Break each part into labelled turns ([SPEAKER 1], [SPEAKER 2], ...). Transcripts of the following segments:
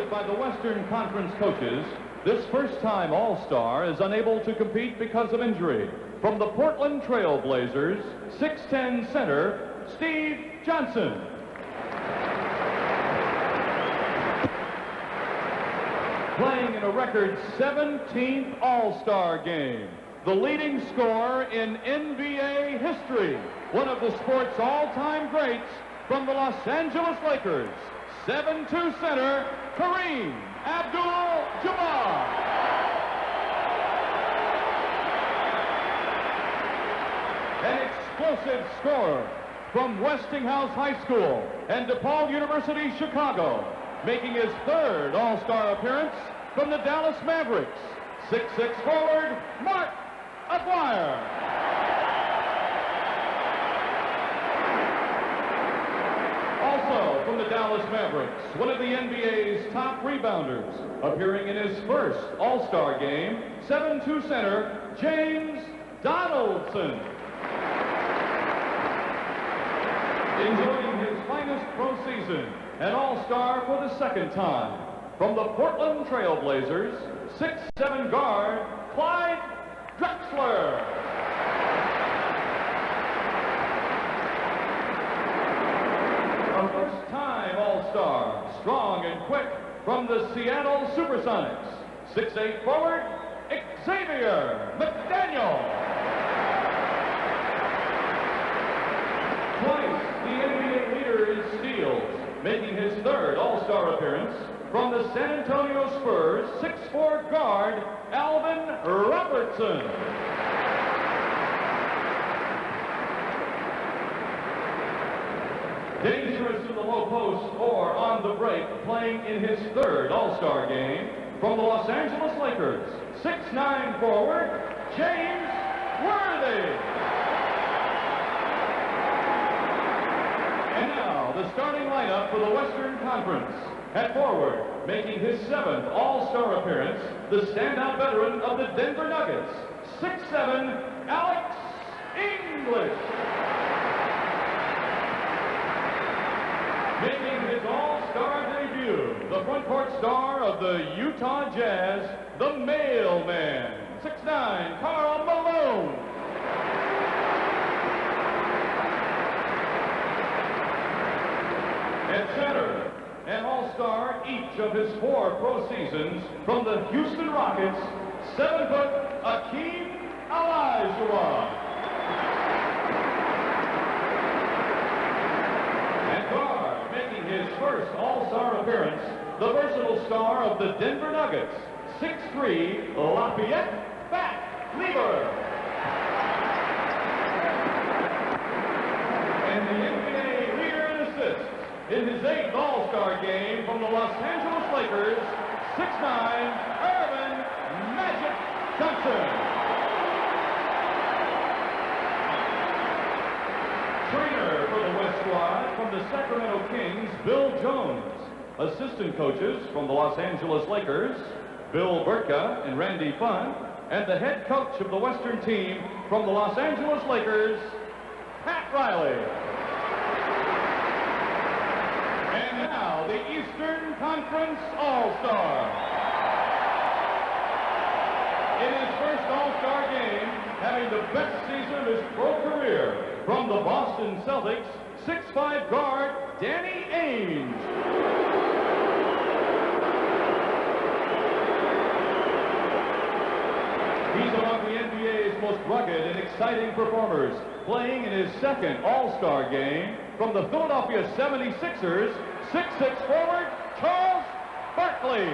[SPEAKER 1] noted by the Western Conference coaches, this first-time All-Star is unable to compete because of injury. From the Portland Trail Blazers, 6'10" center, Steve Johnson. Playing in a record 17th All-Star game, the leading scorer in NBA history, one of the sport's all-time greats from the Los Angeles Lakers, 7'2" center, Kareem Abdul-Jabbar. An explosive scorer from Westinghouse High School and DePaul University, Chicago, making his third All-Star appearance from the Dallas Mavericks, 6'6" forward, Mark Aguirre. Also from the Dallas Mavericks, one of the NBA's top rebounders, appearing in his first All-Star game, 7'2" center, James Donaldson. Enjoying his finest pro season, an All-Star for the second time. From the Portland Trail Blazers, 6'7" guard, Clyde Drexler. A first-time All-Star, strong and quick, from the Seattle Supersonics, 6'8" forward, Xavier McDaniel. Twice the NBA leader in steals, making his third All-Star appearance from the San Antonio Spurs, 6'4" guard, Alvin Robertson. Dangerous in the low post or on the break, playing in his third All-Star game from the Los Angeles Lakers, 6'9" forward, James Worthy. And now, the starting lineup for the Western Conference. At forward, making his seventh All-Star appearance, the standout veteran of the Denver Nuggets, 6'7", Alex English. Making his All-Star debut, the front court star of the Utah Jazz, the Mailman, 6'9", Karl Malone. At center, an All-Star each of his 4 pro seasons from the Houston Rockets, 7-foot Akeem Olajuwon. And guard, making his first All-Star appearance, the versatile star of the Denver Nuggets, 6'3", Lafayette Bat Lieber. And the NBA leader in assists, in his 8th All-Star game from the Los Angeles Lakers, 6'9", Irvin Magic Johnson. Trainer for the West Squad from the Sacramento Kings, Bill Jones. Assistant coaches from the Los Angeles Lakers, Bill Burtka and Randy Funn. And the head coach of the Western team from the Los Angeles Lakers, Pat Riley. And now, the Eastern Conference All-Star. In his first All-Star game, having the best season of his pro career, from the Boston Celtics, 6'5" guard, Danny Ainge. He's among the NBA's most rugged and exciting performers, playing in his second All-Star game from the Philadelphia 76ers, 6'6" forward, Charles Barkley.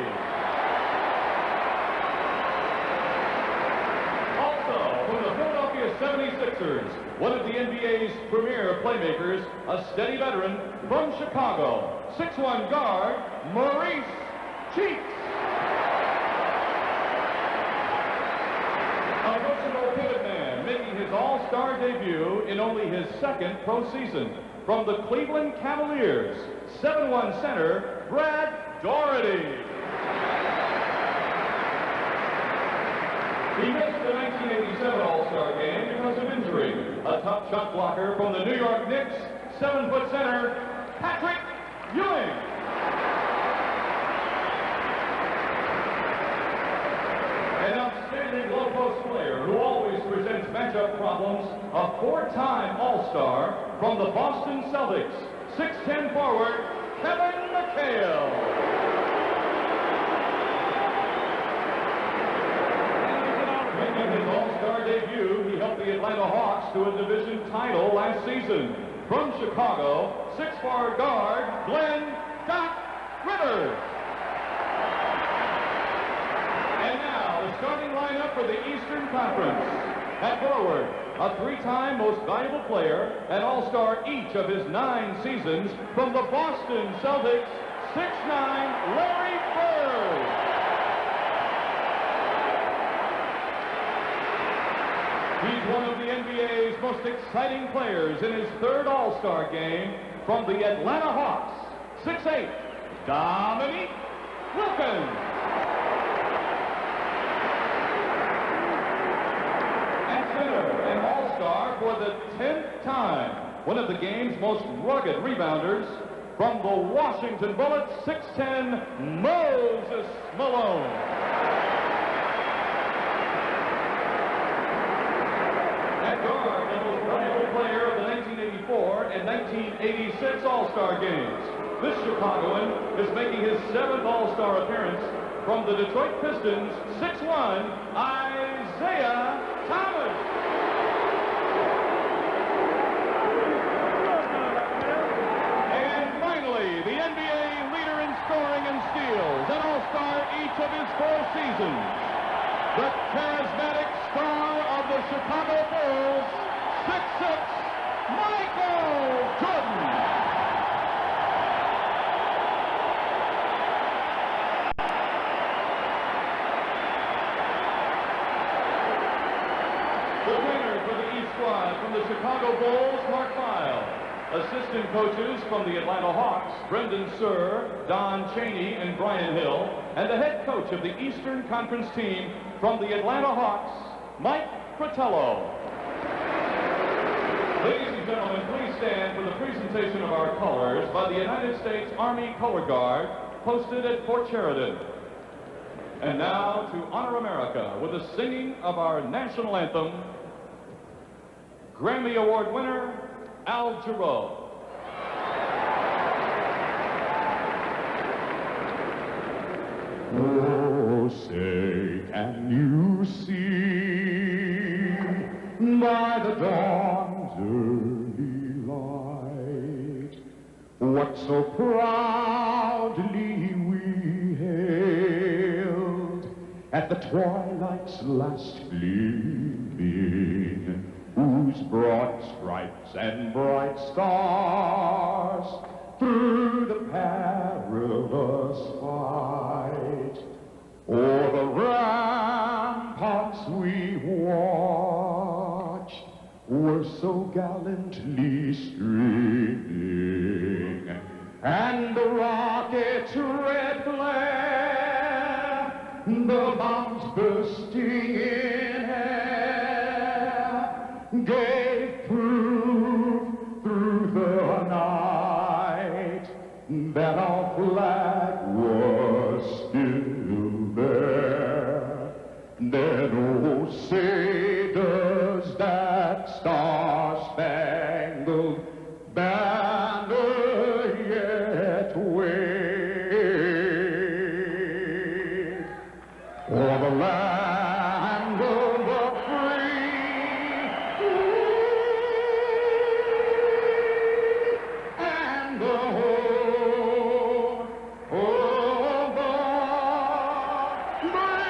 [SPEAKER 1] Also, from the Philadelphia 76ers, one of the NBA's premier playmakers, a steady veteran from Chicago, 6'1" guard, Maurice Cheeks. A versatile pivot man, making his All-Star debut in only his second pro season. From the Cleveland Cavaliers, 7'1" center, Brad Daugherty. He missed the 1987 All-Star game because of injury. A tough shot blocker from the New York Knicks, 7-foot center, Patrick Ewing. matchup problems, a four-time All-Star from the Boston Celtics, 6'10" forward, Kevin McHale. Making his All-Star debut, he helped the Atlanta Hawks to a division title last season. From Chicago, 6'4" guard, Glenn Doc Rivers. And now, the starting lineup for the Eastern Conference. At forward, a three-time most valuable player, an All-Star each of his 9 seasons, from the Boston Celtics, 6'9", Larry Bird. He's one of the NBA's most exciting players in his 3rd All-Star game from the Atlanta Hawks, 6'8", Dominique Wilkins. At center, an All-Star for the 10th time, one of the game's most rugged rebounders from the Washington Bullets, 6'10", Moses Malone. At guard, the most valuable player of the 1984 and 1986 All-Star games. This Chicagoan is making his 7th All-Star appearance from the Detroit Pistons, 6'1", Isaiah Thomas. And finally, the NBA leader in scoring and steals, an All-Star each of his 4 seasons. The charismatic star of the Chicago Bulls, 6'6", Michael Jordan. The trainer for the East squad from the Chicago Bulls, Mark File. Assistant coaches from the Atlanta Hawks, Brendan Surr, Don Chaney, and Brian Hill. And the head coach of the Eastern Conference team from the Atlanta Hawks, Mike Fratello. Ladies and gentlemen, please stand for the presentation of our colors by the United States Army Color Guard, posted at Fort Sheridan. And now to honor America with the singing of our national anthem, Grammy Award winner, Al Jarreau.
[SPEAKER 2] Oh, say, can you see by the dawn's early light what so proudly we hailed at the twilight's last gleaming, whose broad stripes and bright stars through the perilous fight o'er the ramparts we watched were so gallantly streaming, and the rocket's red glare, the bombs bursting in air, gave proof through the night that our flag was still there. Then, oh, say, does that star-spangled banner yet wave o'er the land of the free and the home of the brave?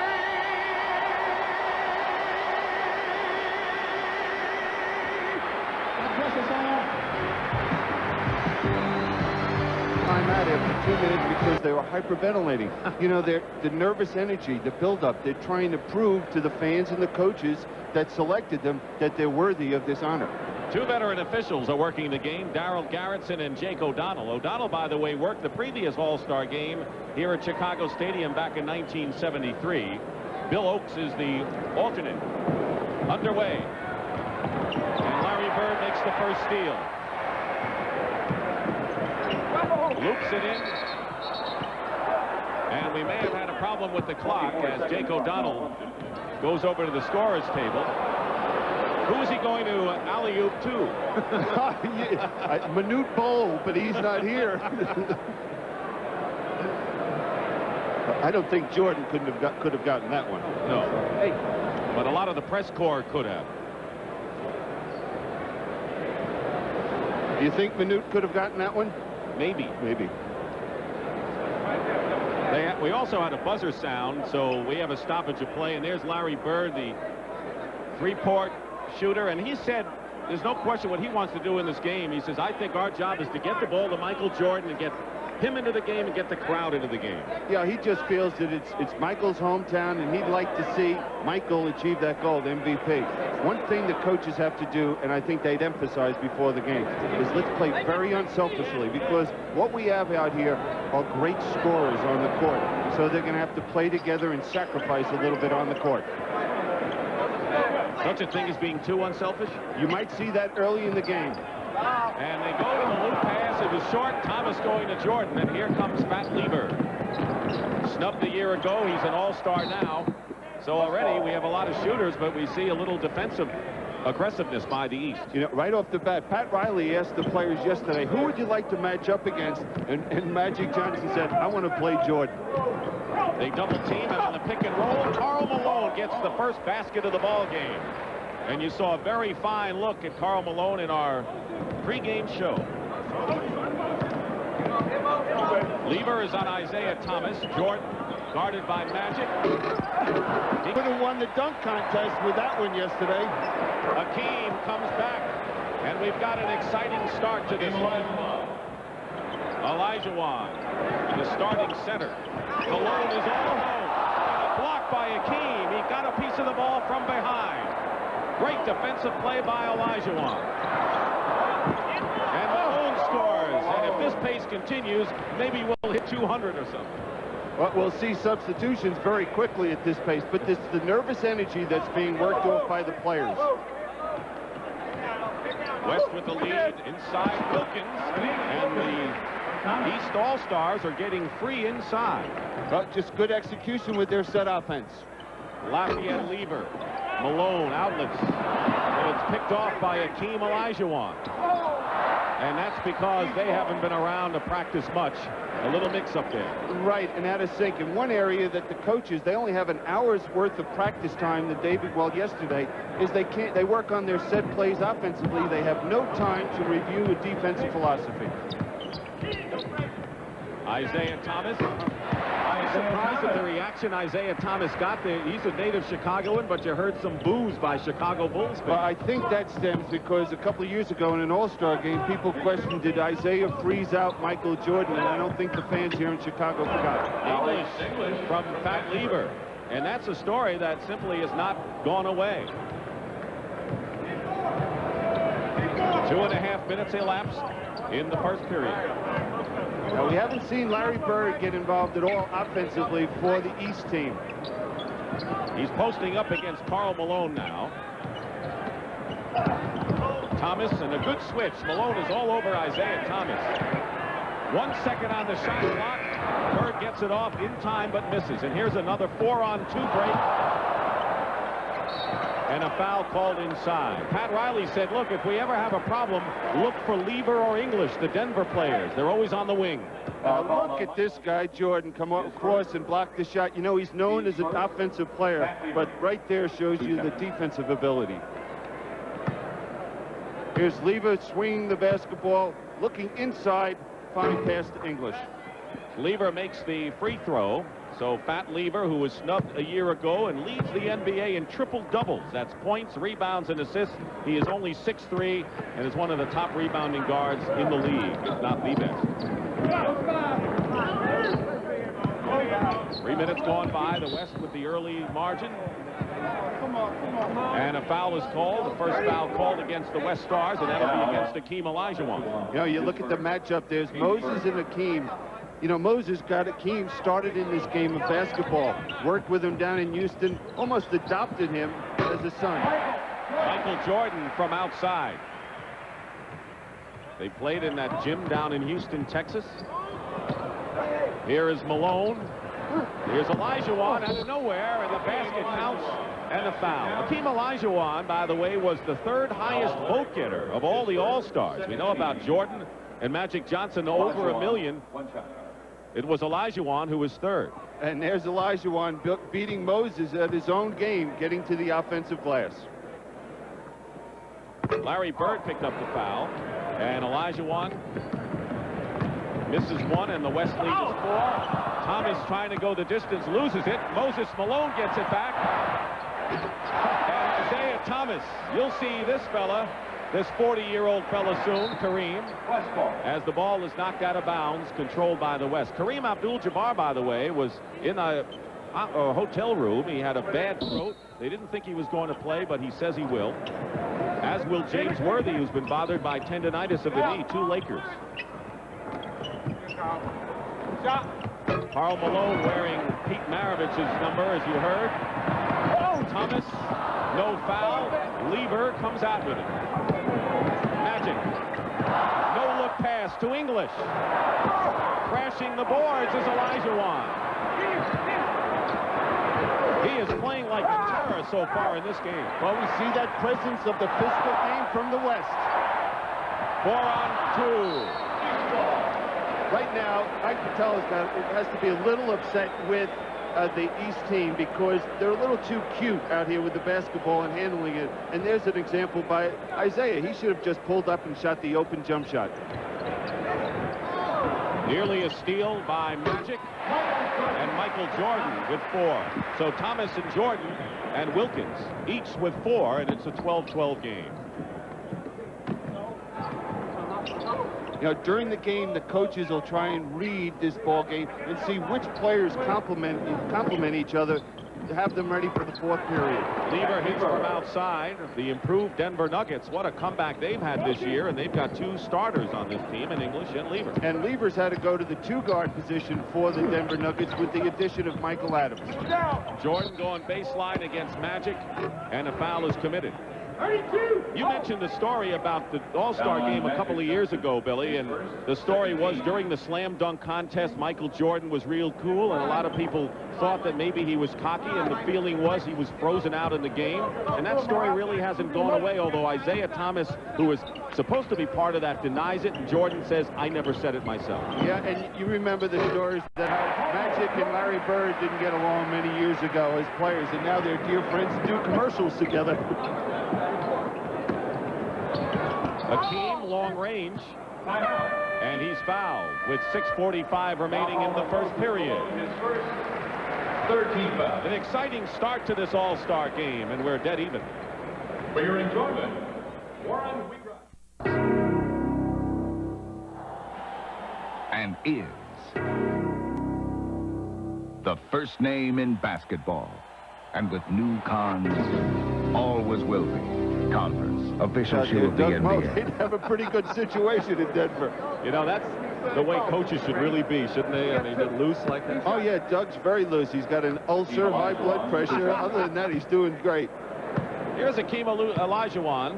[SPEAKER 3] Time out after 2 minutes because they were hyperventilating. You know, the nervous energy, the buildup, they're trying to prove to the fans and the coaches that selected them that they're worthy of this honor.
[SPEAKER 4] 2 veteran officials are working the game, Darryl Garrettson and Jake O'Donnell. O'Donnell, by the way, worked the previous All-Star game here at Chicago Stadium back in 1973. Bill Oakes is the alternate. Underway. And Larry Bird makes the first steal. Loops it in. And we may have had a problem with the clock as Jake O'Donnell goes over to the scorer's table. Who is he going to alley-oop to?
[SPEAKER 3] Minute Bowl, but he's not here. I don't think Jordan could have gotten that one.
[SPEAKER 4] No. Hey. But a lot of the press corps could have.
[SPEAKER 3] Do you think Minute could have gotten that one?
[SPEAKER 4] Maybe.
[SPEAKER 3] Maybe.
[SPEAKER 4] We also had a buzzer sound, so we have a stoppage of play, and there's Larry Bird, the three-point shooter, and he said there's no question what he wants to do in this game. He says, I think our job is to get the ball to Michael Jordan and get him into the game and get the crowd into the game.
[SPEAKER 3] Yeah, he just feels that it's Michael's hometown, and he'd like to see Michael achieve that goal, the MVP. One thing the coaches have to do, and I think they'd emphasize before the game, is let's play very unselfishly, because what we have out here are great scorers on the court, so they're going to have to play together and sacrifice a little bit on the court.
[SPEAKER 4] Such a thing as being too unselfish?
[SPEAKER 3] You might see that early in the game.
[SPEAKER 4] And they go to the loop pass. It was short. Thomas going to Jordan, and here comes Pat Lieber. Snubbed a year ago. He's an all-star now. So already we have a lot of shooters, but we see a little defensive aggressiveness by the East.
[SPEAKER 3] You know, right off the bat, Pat Riley asked the players yesterday, who would you like to match up against? And Magic Johnson said, I want to play Jordan.
[SPEAKER 4] They double team, and on the pick and roll, Karl Malone gets the first basket of the ball game. And you saw a very fine look at Karl Malone in our pregame show. Lieber is on Isaiah Thomas. Jordan guarded by Magic.
[SPEAKER 3] He would have won the dunk contest with that one yesterday.
[SPEAKER 4] Hakeem comes back, and we've got an exciting start to this one. Olajuwon, the starting center. Malone is all alone. And a block by Hakeem. He got a piece of the ball from behind. Great defensive play by Olajuwon. And Malone scores. And if this pace continues, maybe we'll hit 200 or something.
[SPEAKER 3] Well, we'll see substitutions very quickly at this pace, but this the nervous energy that's being worked off by the players.
[SPEAKER 4] West with the lead inside Wilkins, and the East All-Stars are getting free inside.
[SPEAKER 3] Well, just good execution with their set offense.
[SPEAKER 4] Lafayette Lieber, Malone outlets, and it's picked off by Hakeem Olajuwon. And that's because they haven't been around to practice much. A little mix-up there.
[SPEAKER 3] Right, and out of sync. In one area that the coaches, they only have an hour's worth of practice time that yesterday, is they work on their set plays offensively. They have no time to review a defensive philosophy.
[SPEAKER 4] Isaiah Thomas. I'm surprised at the reaction Isaiah Thomas got there. He's a native Chicagoan, but you heard some boos by Chicago Bulls fans.
[SPEAKER 3] Well, I think that stems because a couple of years ago in an All-Star game, people questioned, did Isaiah freeze out Michael Jordan? And I don't think the fans here in Chicago forgot.
[SPEAKER 4] English from Pat Lieber. And that's a story that simply has not gone away. 2.5 minutes elapsed in the first period.
[SPEAKER 3] Now, we haven't seen Larry Bird get involved at all offensively for the East team.
[SPEAKER 4] He's posting up against Karl Malone now. Thomas, and a good switch. Malone is all over Isaiah Thomas. 1 second on the shot clock. Bird gets it off in time but misses. And here's another 4-on-2 break. And a foul called inside. Pat Riley said, look, if we ever have a problem, look for Lieber or English, the Denver players. They're always on the wing.
[SPEAKER 3] Look at this guy, Jordan, come across and block the shot. You know, he's known as an offensive player, but right there shows you the defensive ability. Here's Lieber swinging the basketball, looking inside, fine pass to English.
[SPEAKER 4] Lieber makes the free throw. So Pat Lieber, who was snubbed a year ago and leads the NBA in triple doubles. That's points, rebounds, and assists. He is only 6'3" and is one of the top rebounding guards in the league, if not the best. 3 minutes gone by. The West with the early margin. And a foul is called. The first foul called against the West Stars, and that'll be against Hakeem Olajuwon.
[SPEAKER 3] You know, you look at the matchup. There's Moses and Hakeem. You know, Moses got Hakeem started in this game of basketball, worked with him down in Houston, almost adopted him as a son.
[SPEAKER 4] Michael Jordan from outside. They played in that gym down in Houston, Texas. Here is Malone. Here's Olajuwon out of nowhere, and the basket counts, and the foul. Hakeem Olajuwon, by the way, was the third highest vote getter of all the All-Stars. We know about Jordan and Magic Johnson over 1 million. It was Olajuwon who was third.
[SPEAKER 3] And there's Olajuwon beating Moses at his own game, getting to the offensive glass.
[SPEAKER 4] Larry Bird picked up the foul, and Olajuwon misses one, and the West lead is 4. Thomas trying to go the distance, loses it. Moses Malone gets it back. And Isaiah Thomas, you'll see this fella, this 40-year-old fella soon, Kareem, as the ball is knocked out of bounds, controlled by the West. Kareem Abdul-Jabbar, by the way, was in a hotel room. He had a bad throat. They didn't think he was going to play, but he says he will. As will James Worthy, who's been bothered by tendonitis of the knee. 2 Lakers. Karl Malone wearing Pete Maravich's number, as you heard. Thomas, no foul. Lever comes out with it. Magic. No-look pass to English. Crashing the boards is Olajuwon. He is playing like a terror so far in this game.
[SPEAKER 3] Well, we see that presence of the physical game from the West.
[SPEAKER 4] 4-on-2.
[SPEAKER 3] Right now, Mike Patel has to be a little upset with the East team because they're a little too cute out here with the basketball and handling it. And there's an example by Isaiah. He should have just pulled up and shot the open jump shot.
[SPEAKER 4] Nearly a steal by Magic, and Michael Jordan with 4. So Thomas and Jordan and Wilkins each with 4, and it's a 12-12 game.
[SPEAKER 3] You know, during the game, the coaches will try and read this ball game and see which players complement each other to have them ready for the 4th period.
[SPEAKER 4] Lever hits from outside. The improved Denver Nuggets. What a comeback they've had this year, and they've got 2 starters on this team in English and Lever.
[SPEAKER 3] And Lever's had to go to the 2-guard position for the Denver Nuggets with the addition of Michael Adams.
[SPEAKER 4] Jordan going baseline against Magic, and a foul is committed. You mentioned the story about the All-Star game a couple of years ago, Billy, and the story was during the slam dunk contest, Michael Jordan was real cool, and a lot of people thought that maybe he was cocky, and the feeling was he was frozen out in the game. And that story really hasn't gone away, although Isaiah Thomas, who is supposed to be part of that, denies it, and Jordan says, I never said it myself.
[SPEAKER 3] Yeah, and you remember the stories that how Magic and Larry Bird didn't get along many years ago as players, and now they're dear friends and do commercials together.
[SPEAKER 4] Hakeem, long range, and he's fouled with 6:45 remaining in the first period.
[SPEAKER 1] His first 13 fouls.
[SPEAKER 4] An exciting start to this All-Star game, and we're dead even.
[SPEAKER 1] For your enjoyment, Warren Wheatright.
[SPEAKER 5] And is the first name in basketball. And with new cons, always will be. Converse, official shoe of the NBA.
[SPEAKER 3] They'd have a pretty good situation in Denver.
[SPEAKER 4] You know, that's the way coaches should really be, shouldn't they? I mean, they're loose like that.
[SPEAKER 3] Oh, yeah, Doug's very loose. He's got an ulcer, high blood pressure. Other than that, he's doing great.
[SPEAKER 4] Here's Hakeem Olajuwon,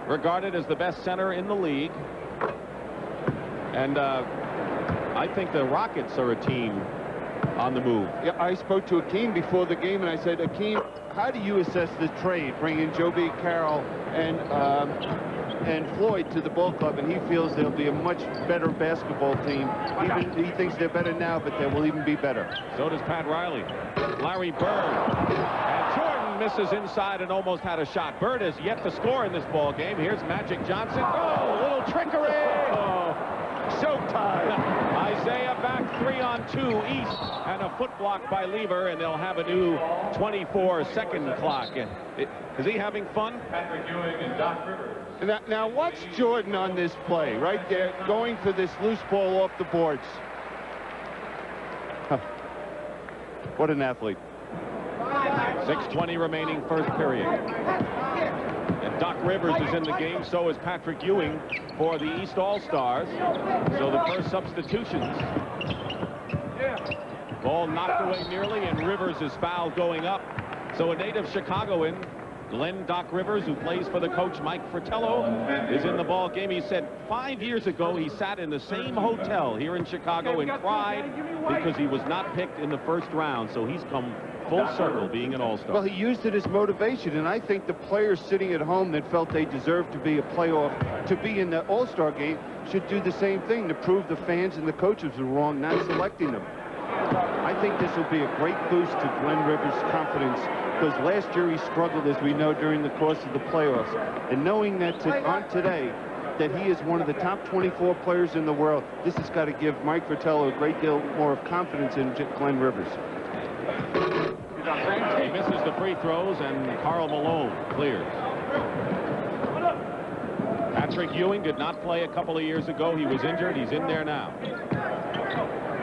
[SPEAKER 4] regarded as the best center in the league. And I think the Rockets are a team on the move.
[SPEAKER 3] Yeah, I spoke to Hakeem before the game, and I said, Hakeem, how do you assess the trade, bringing Joe B. Carroll and Floyd to the ball club? And he feels they'll be a much better basketball team. He thinks they're better now, but they will even be better.
[SPEAKER 4] So does Pat Riley. Larry Bird. And Jordan misses inside and almost had a shot. Bird has yet to score in this ball game. Here's Magic Johnson. Oh, a little trickery. Oh, showtime. Isaiah back 3-on-2 east, and a foot block by Lever, and they'll have a new 24-second clock. Is he having fun?
[SPEAKER 1] Patrick Ewing and Doc Rivers.
[SPEAKER 3] Now watch Jordan on this play right there, going for this loose ball off the boards. Huh. What an athlete.
[SPEAKER 4] 6:20 remaining first period. And Doc Rivers is in the game, so is Patrick Ewing for the East All-Stars. So the first substitutions. Ball knocked away nearly, and Rivers is fouled going up. So a native Chicagoan Glenn Doc Rivers, who plays for the coach Mike Fratello, is in the ball game. He said 5 years ago he sat in the same hotel here in Chicago and cried because he was not picked in the first round. So he's come full circle being an all-star.
[SPEAKER 3] Well, he used it as motivation, and I think the players sitting at home that felt they deserved to be a playoff, to be in the all-star game, should do the same thing to prove the fans and the coaches were wrong not selecting them. I think this will be a great boost to Glenn Rivers' confidence, because last year he struggled, as we know, during the course of the playoffs. And knowing that on today, that he is one of the top 24 players in the world, this has got to give Mike Fratello a great deal more of confidence in Glenn Rivers.
[SPEAKER 4] He misses the free throws, and Karl Malone clears. Patrick Ewing did not play a couple of years ago. He was injured. He's in there now.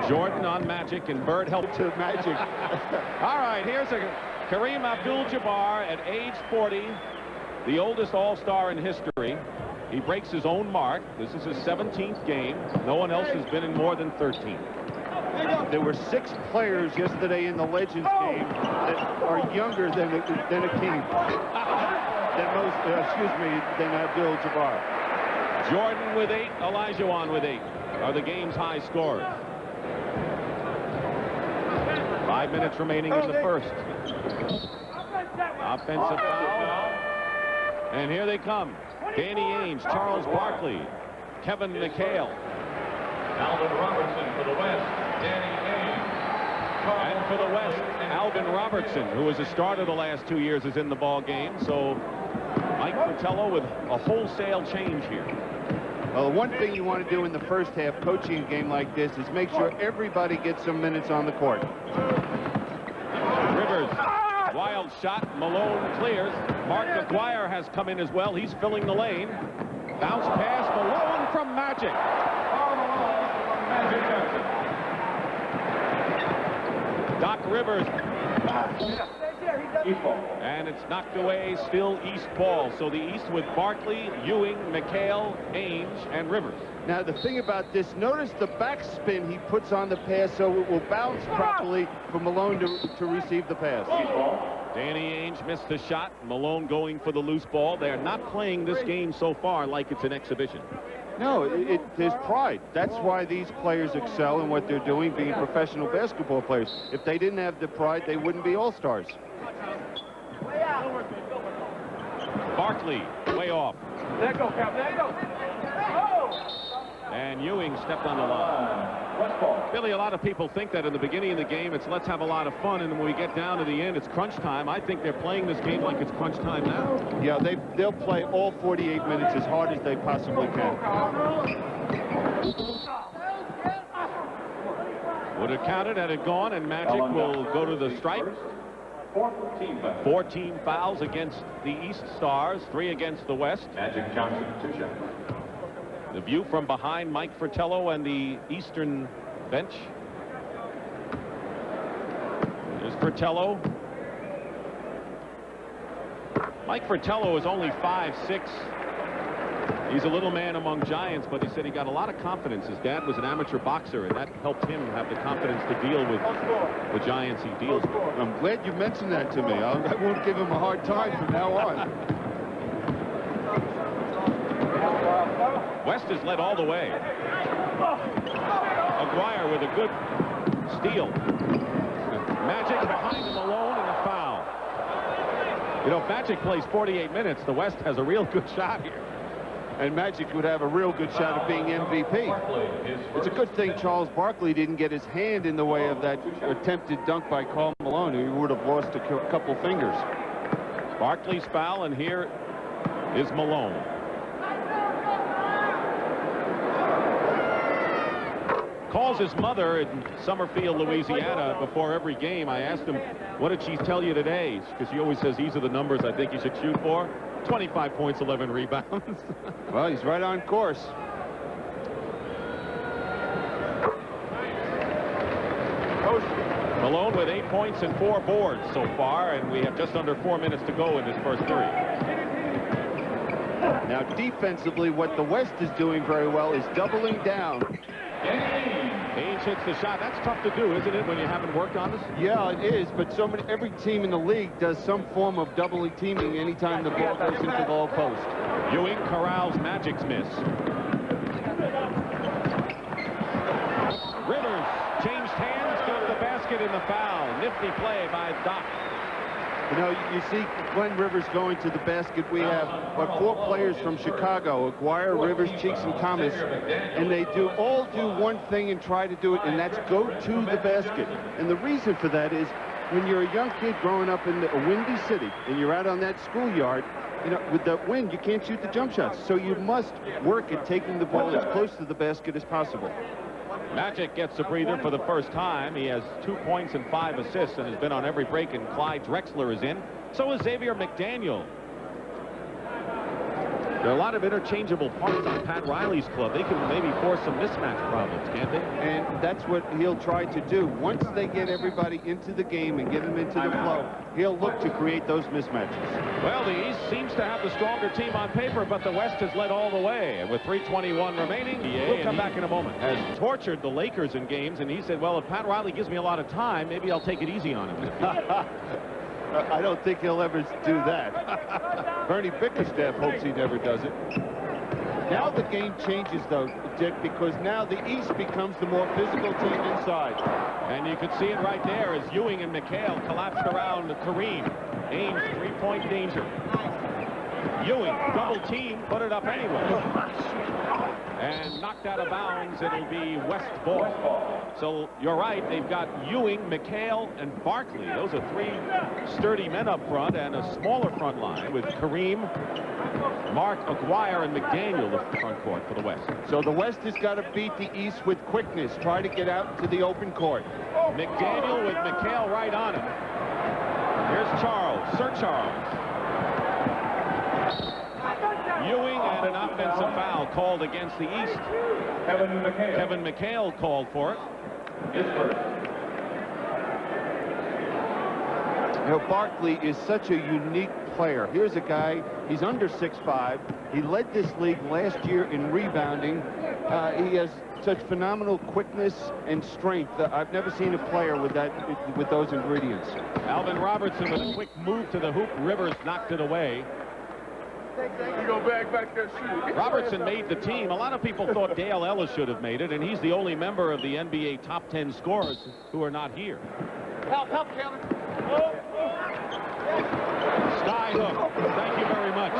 [SPEAKER 4] Jordan on Magic, and Bird helped to Magic. All right, here's a Kareem Abdul-Jabbar at age 40, the oldest all-star in history. He breaks his own mark. This is his 17th game. No one else has been in more than 13.
[SPEAKER 3] There were 6 players yesterday in the Legends game that are younger than a king. Than Abdul-Jabbar.
[SPEAKER 4] Jordan with 8, Olajuwon with 8 are the game's high scorers. 5 minutes remaining in the first. Offensive foul. And here they come. Danny Ainge, Charles Barkley, Kevin McHale.
[SPEAKER 1] Alvin Robertson for the West. Danny Ainge.
[SPEAKER 4] And for the West, Alvin Robertson, who was a starter the last 2 years, is in the ball game. So Mike Fratello with a wholesale change here.
[SPEAKER 3] Well, one thing you want to do in the first half, coaching a game like this, is make sure everybody gets some minutes on the court.
[SPEAKER 4] Rivers, wild shot. Malone clears. Mark McGuire has come in as well. He's filling the lane. Bounce pass. Malone from Magic. Doc Rivers. And it's knocked away, still East ball. So the East with Barkley, Ewing, McHale, Ainge, and Rivers.
[SPEAKER 3] Now, the thing about this, notice the backspin he puts on the pass so it will bounce properly for Malone to receive the pass.
[SPEAKER 4] Danny Ainge missed the shot. Malone going for the loose ball. They're not playing this game so far like it's an exhibition.
[SPEAKER 3] No, there's pride. That's why these players excel in what they're doing, being professional basketball players. If they didn't have the pride, they wouldn't be all-stars.
[SPEAKER 4] Barkley, way off.
[SPEAKER 2] There you go, Cap. There you go.
[SPEAKER 4] And Ewing stepped on the line. Billy, a lot of people think that in the beginning of the game, it's let's have a lot of fun, and when we get down to the end, it's crunch time. I think they're playing this game like it's crunch time now.
[SPEAKER 3] Yeah, they'll play all 48 minutes as hard as they possibly can.
[SPEAKER 4] Would have counted had it gone, and Magic will go to the stripe. 14 fouls against the East Stars, 3 against the West.
[SPEAKER 1] Magic Johnson, 2 shots.
[SPEAKER 4] The view from behind Mike Fratello and the Eastern bench. There's Fratello. Mike Fratello is only 5'6". He's a little man among giants, but he said he got a lot of confidence. His dad was an amateur boxer, and that helped him have the confidence to deal with the giants he deals with.
[SPEAKER 3] I'm glad you mentioned that to me. I won't give him a hard time from now on.
[SPEAKER 4] West is led all the way. McGuire with a good steal. Magic behind him alone, and a foul. You know, if Magic plays 48 minutes, the West has a real good shot here.
[SPEAKER 3] And Magic would have a real good shot at being MVP. It's a good thing Charles Barkley didn't get his hand in the way of that attempted dunk by Karl Malone. He would have lost a couple fingers.
[SPEAKER 4] Barkley's foul, and here is Malone. Calls his mother in Summerfield, Louisiana, before every game. I asked him, what did she tell you today? Because she always says, these are the numbers I think you should shoot for. 25 points, 11 rebounds.
[SPEAKER 3] Well, he's right on course.
[SPEAKER 4] Malone with 8 points and 4 boards so far, and we have just under 4 minutes to go in this first 3.
[SPEAKER 3] Now, defensively, what the West is doing very well is doubling down
[SPEAKER 4] Ainge hits the shot. That's tough to do, isn't it, when you haven't worked on this?
[SPEAKER 3] Yeah, it is, but every team in the league does some form of doubling teaming anytime the ball goes into the low post.
[SPEAKER 4] Ewing corrals Magic's miss. Rivers changed hands, got the basket in the foul. Nifty play by Doc.
[SPEAKER 3] You know, you see Glenn Rivers going to the basket. We have, what, 4 players from Chicago, Aguirre, Rivers, Cheeks, and Thomas, and they all do one thing and try to do it, and that's go to the basket. And the reason for that is when you're a young kid growing up in a windy city and you're out on that schoolyard, you know, with the wind, you can't shoot the jump shots. So you must work at taking the ball as close to the basket as possible.
[SPEAKER 4] Magic gets a breather for the first time. He has 2 points and 5 assists and has been on every break, and Clyde Drexler is in. So is Xavier McDaniel. There are a lot of interchangeable parts on Pat Riley's club. They can maybe force some mismatch problems, can't they?
[SPEAKER 3] And that's what he'll try to do. Once they get everybody into the game and get them into the flow, he'll look to create those mismatches.
[SPEAKER 4] Well, the East seems to have the stronger team on paper, but the West has led all the way. And with 3:21 remaining, we'll come back in a moment. Has tortured the Lakers in games, and he said, well, if Pat Riley gives me a lot of time, maybe I'll take it easy on him.
[SPEAKER 3] I don't think he'll ever do that. Bernie Bickerstaff hopes he never does it. Now the game changes, though, Dick, because now the East becomes the more physical team inside.
[SPEAKER 4] And you could see it right there as Ewing and McHale collapsed around Kareem. Ames, 3-point danger. Ewing, double team, put it up anyway. And knocked out of bounds, it'll be West ball. So you're right, they've got Ewing, McHale, and Barkley. Those are 3 sturdy men up front and a smaller front line with Kareem, Mark, Aguirre, and McDaniel, the front court for the West.
[SPEAKER 3] So the West has got to beat the East with quickness, try to get out to the open court.
[SPEAKER 4] McDaniel with McHale right on him. Here's Charles, Sir Charles. Ewing and an offensive foul called against the East. Kevin McHale called for it.
[SPEAKER 3] You know, Barkley is such a unique player. Here's a guy, he's under 6'5". He led this league last year in rebounding. He has such phenomenal quickness and strength. I've never seen a player with those ingredients.
[SPEAKER 4] Alvin Robertson with a quick move to the hoop. Rivers knocked it away.
[SPEAKER 2] You go back there, shoot.
[SPEAKER 4] Robertson made the team. A lot of people thought Dale Ellis should have made it, and he's the only member of the NBA top 10 scorers who are not here.
[SPEAKER 2] Help, Kevin.
[SPEAKER 4] Sky hook. Thank you very much.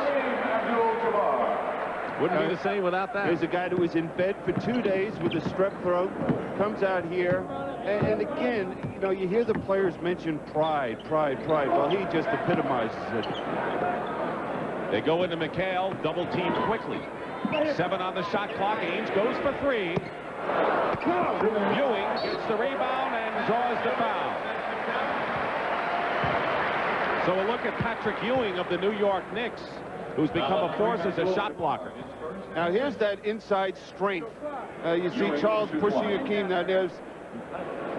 [SPEAKER 4] Wouldn't be the same without that.
[SPEAKER 3] There's a guy who was in bed for 2 days with a strep throat, comes out here, and again, you know, you hear the players mention pride. Well, he just epitomizes it.
[SPEAKER 4] They go into McHale, double team quickly. 7 on the shot clock. Ainge goes for 3. Ewing gets the rebound and draws the foul. So a look at Patrick Ewing of the New York Knicks, who's become a force as a shot blocker.
[SPEAKER 3] Now here's that inside strength. You see Charles pushing Hakeem. Now there's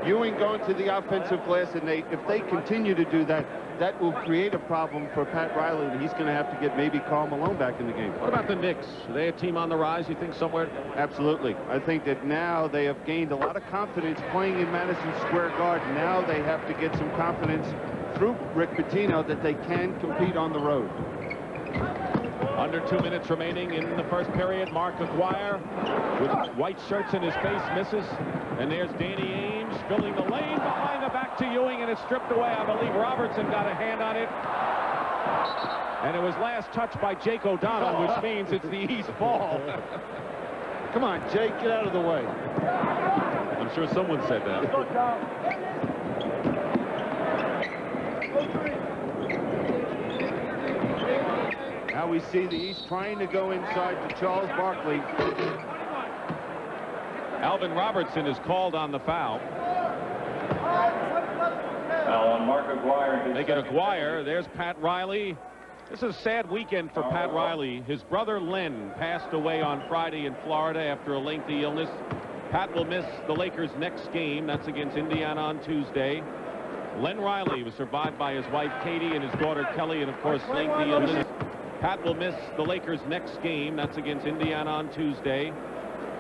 [SPEAKER 3] Ewing going to the offensive glass, and if they continue to do that, that will create a problem for Pat Riley, and he's going to have to get maybe Karl Malone back in the game.
[SPEAKER 4] What about the Knicks? Are they a team on the rise, you think, somewhere?
[SPEAKER 3] Absolutely. I think that now they have gained a lot of confidence playing in Madison Square Garden. Now they have to get some confidence through Rick Pitino that they can compete on the road.
[SPEAKER 4] Under 2 minutes remaining in the first period. Mark Aguirre with white shirts in his face misses. And there's Danny Ainge filling the lane behind the back to Ewing, and it's stripped away. I believe Robertson got a hand on it. And it was last touched by Jake O'Donnell, which means it's the East ball.
[SPEAKER 3] Come on, Jake, get out of the way.
[SPEAKER 4] I'm sure someone said that.
[SPEAKER 3] Now we see the East trying to go inside to Charles Barkley.
[SPEAKER 4] Alvin Robertson is called on the foul.
[SPEAKER 1] Foul on Mark Aguirre.
[SPEAKER 4] They get Aguirre. There's Pat Riley. This is a sad weekend for Pat Riley. His brother Len passed away on Friday in Florida after a lengthy illness. Pat will miss the Lakers' next game. That's against Indiana on Tuesday. Len Riley was survived by his wife Katie and his daughter Kelly, and of course lengthy illness. Pat will miss the Lakers' next game. That's against Indiana on Tuesday.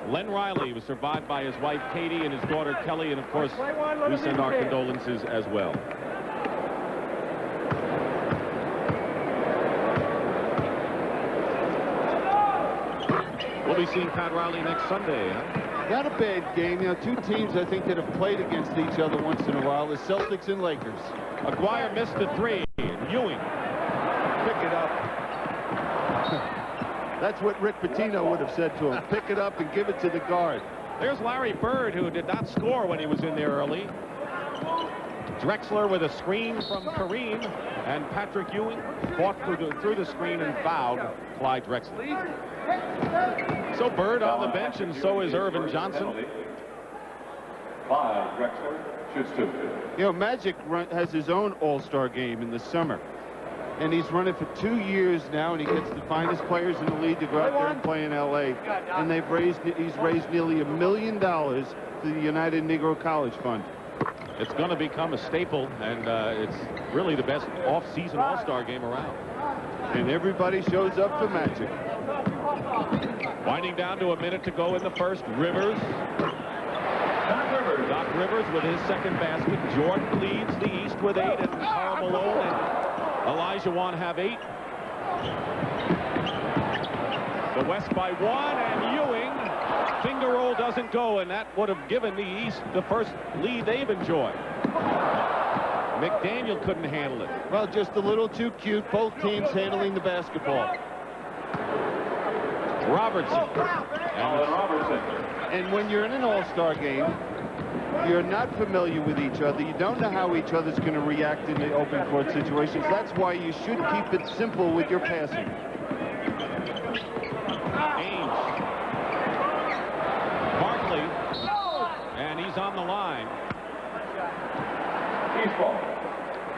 [SPEAKER 4] Len Riley was survived by his wife Katie and his daughter Kelly, and of course we send our condolences as well. We'll be seeing Pat Riley next Sunday, huh?
[SPEAKER 3] Not a bad game. You know, two teams I think that have played against each other once in a while, the Celtics and Lakers.
[SPEAKER 4] Aguirre missed the three. Ewing.
[SPEAKER 3] Pick it up. That's what Rick Pitino would have said to him. Pick it up and give it to the guard.
[SPEAKER 4] There's Larry Bird, who did not score when he was in there early. Drexler with a screen from Kareem, and Patrick Ewing fought through the screen and fouled Clyde Drexler. So Bird on the bench, and so is Irvin Johnson.
[SPEAKER 1] Clyde Drexler shoots 2.
[SPEAKER 3] You know, Magic has his own all-star game in the summer. And he's run it for 2 years now, and he gets the finest players in the league to go out there and play in L.A. And he's raised nearly $1 million to the United Negro College Fund.
[SPEAKER 4] It's going to become a staple, and it's really the best off-season all-star game around.
[SPEAKER 3] And everybody shows up for Magic.
[SPEAKER 4] Winding down to a minute to go in the first. Rivers. Doc Rivers with his second basket. Jordan leads the East with 8, and Karl Malone and Elijah Wan have 8. The West by 1, and Ewing. Finger roll doesn't go, and that would have given the East the first lead they've enjoyed. McDaniel couldn't handle it.
[SPEAKER 3] Well, just a little too cute. Both teams handling the basketball.
[SPEAKER 4] Robertson.
[SPEAKER 3] And when you're in an all-star game, you're not familiar with each other. You don't know how each other's going to react in the open court situations. That's why you should keep it simple with your passing.
[SPEAKER 4] Ainge. Barkley. And he's on the line.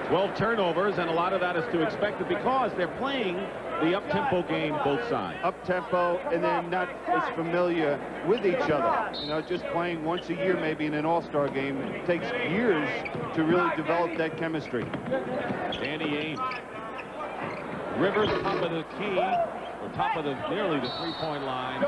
[SPEAKER 4] 12 turnovers, and a lot of that is to expected because they're playing the up-tempo game both sides.
[SPEAKER 3] Up-tempo, and then not as familiar with each other. You know, just playing once a year maybe in an all-star game. It takes years to really develop that chemistry.
[SPEAKER 4] Danny Ainge. Rivers top of the key, or top of nearly the three-point line.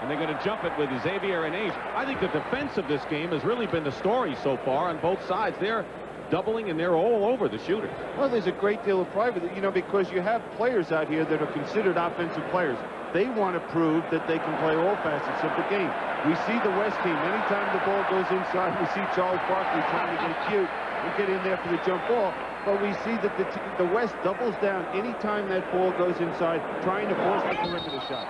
[SPEAKER 4] And they're going to jump it with Xavier and Ainge. I think the defense of this game has really been the story so far on both sides. They're doubling, and they're all over the shooters.
[SPEAKER 3] Well, there's a great deal of pride with it, you know, because you have players out here that are considered offensive players. They want to prove that they can play all facets of the game. We see the West team. Anytime the ball goes inside, we see Charles Barkley trying to get cute and get in there for the jump ball. But we see that the West doubles down anytime that ball goes inside, trying to force the perimeter shot.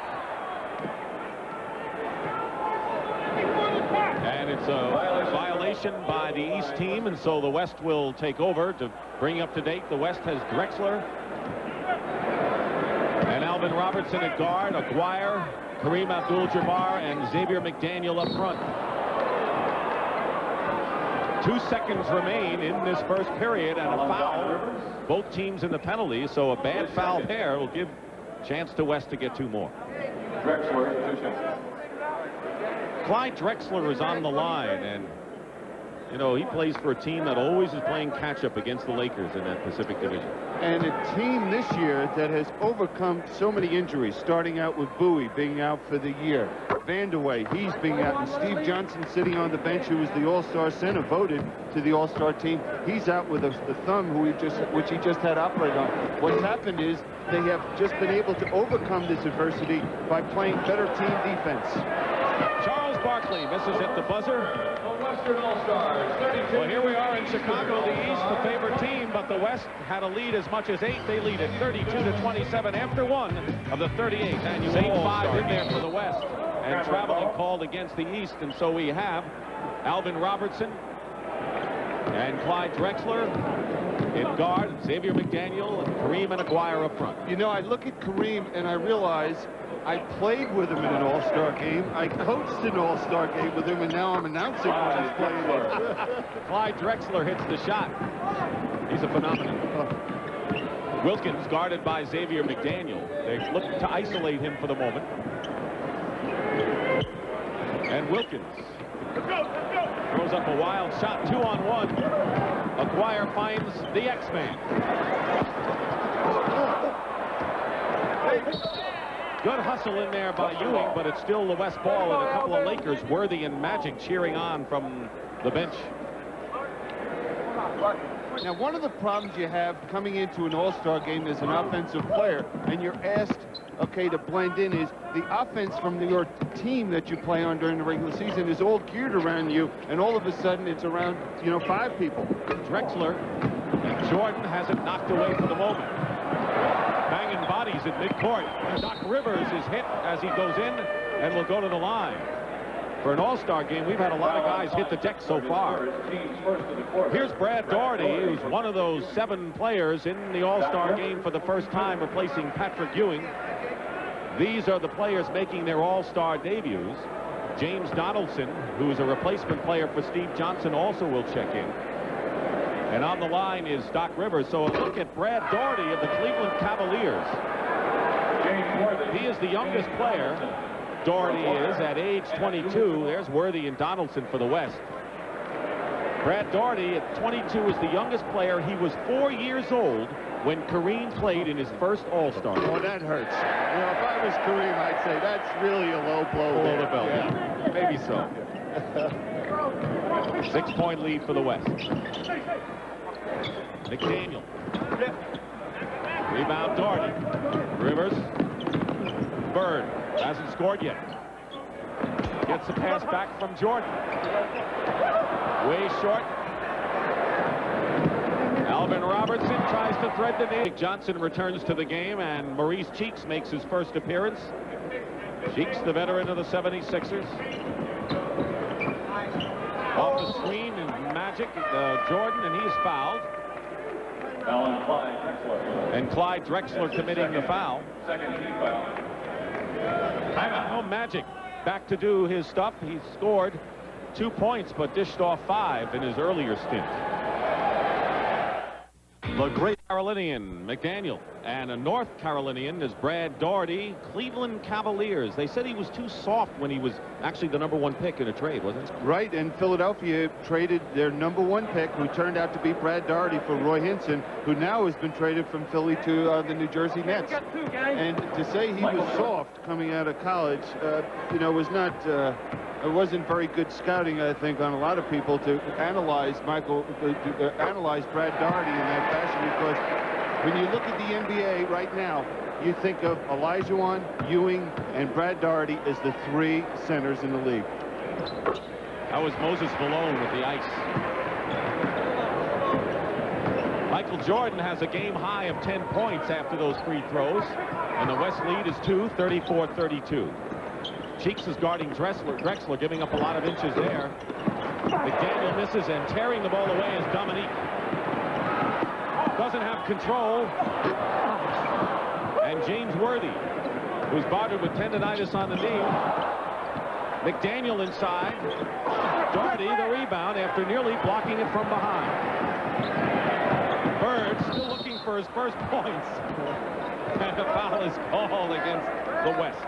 [SPEAKER 4] And it's a violation by the East team, and so the West will take over to bring up to date. The West has Drexler and Alvin Robertson at guard, Aguirre, Kareem Abdul-Jabbar, and Xavier McDaniel up front. 2 seconds remain in this first period, and a foul. Both teams in the penalty, so a bad foul pair will give chance to West to get 2 more.
[SPEAKER 1] Drexler, 2 shots.
[SPEAKER 4] Clyde Drexler is on the line, and you know, he plays for a team that always is playing catch-up against the Lakers in that Pacific Division.
[SPEAKER 3] And a team this year that has overcome so many injuries, starting out with Bowie being out for the year. Vanderway, he's being out, and Steve Johnson sitting on the bench, who was the All-Star center, voted to the All-Star team. He's out with the thumb, which he just had operated on. What's happened is they have just been able to overcome this adversity by playing better team defense.
[SPEAKER 4] Charles Barkley misses at the buzzer. Well, here we are in Chicago, the East, the favorite team, but the West had a lead as much as 8. They lead at 32-27 after 1 of the 38th annual. 8-5 in there for the West, and traveling called against the East, and so we have Alvin Robertson and Clyde Drexler in guard, Xavier McDaniel, and Kareem and Aguirre up front.
[SPEAKER 3] You know, I look at Kareem and I realize I played with him in an all-star game. I coached an all-star game with him, and now I'm announcing when he's playing it.
[SPEAKER 4] Clyde Drexler hits the shot. He's a phenomenon. Wilkins guarded by Xavier McDaniel. They look to isolate him for the moment. And Wilkins throws up a wild shot, 2-on-1. Aguirre finds the X-Man. Good hustle in there by Ewing, but it's still the West ball and a couple of Lakers, Worthy and Magic, cheering on from the bench.
[SPEAKER 3] Now, one of the problems you have coming into an all-star game as an offensive player, and you're asked, okay, to blend in, is the offense from your team that you play on during the regular season is all geared around you, and all of a sudden it's around, 5 people.
[SPEAKER 4] Drexler and Jordan has it knocked away for the moment. Banging bodies at midcourt. Doc Rivers is hit as he goes in and will go to the line. For an all-star game, we've had a lot of guys hit the deck so far. Here's Brad Daugherty, who's one of those 7 players in the all-star game for the first time, replacing Patrick Ewing. These are the players making their all-star debuts. James Donaldson, who is a replacement player for Steve Johnson, also will check in. And on the line is Doc Rivers. So a look at Brad Daugherty of the Cleveland Cavaliers. He is the youngest player. Daugherty is at age 22. There's Worthy and Donaldson for the West. Brad Daugherty at 22 is the youngest player. He was 4 years old when Kareem played in his first All-Star.
[SPEAKER 3] Oh, that hurts. If I was Kareem, I'd say that's really a low blow.
[SPEAKER 4] Below the belt. Yeah. Maybe so. 6-point lead for the West. McDaniel. Rebound Daugherty. Rivers. Bird hasn't scored yet. Gets the pass back from Jordan. Way short. Alvin Robertson tries to thread the needle. Johnson returns to the game, and Maurice Cheeks makes his first appearance. Cheeks, the veteran of the 76ers. Off the screen and Magic, Jordan, and he's fouled. And Clyde Drexler committing the foul.
[SPEAKER 1] Second team foul.
[SPEAKER 4] Oh, Magic back to do his stuff. He scored 2 points, but dished off 5 in his earlier stint. The great Carolinian, McDaniel, and a North Carolinian is Brad Daugherty, Cleveland Cavaliers. They said he was too soft when he was actually the #1 pick in a trade, wasn't it?
[SPEAKER 3] Right, and Philadelphia traded their #1 pick, who turned out to be Brad Daugherty, for Roy Hinson, who now has been traded from Philly to the New Jersey Nets. And to say he was soft coming out of college, was not... it wasn't very good scouting, I think, on a lot of people to analyze analyze Brad Daugherty in that fashion, because when you look at the NBA right now, you think of Olajuwon, Ewing, and Brad Daugherty as the 3 centers in the league.
[SPEAKER 4] That was Moses Malone with the ice. Michael Jordan has a game high of 10 points after those free throws, and the West lead is 2, 34-32. Cheeks is guarding Drexler, giving up a lot of inches there. McDaniel misses, and tearing the ball away is Dominique. Doesn't have control. And James Worthy, who's bothered with tendonitis on the knee. McDaniel inside. Daugherty the rebound after nearly blocking it from behind. Bird still looking for his first points. And a foul is called against the West.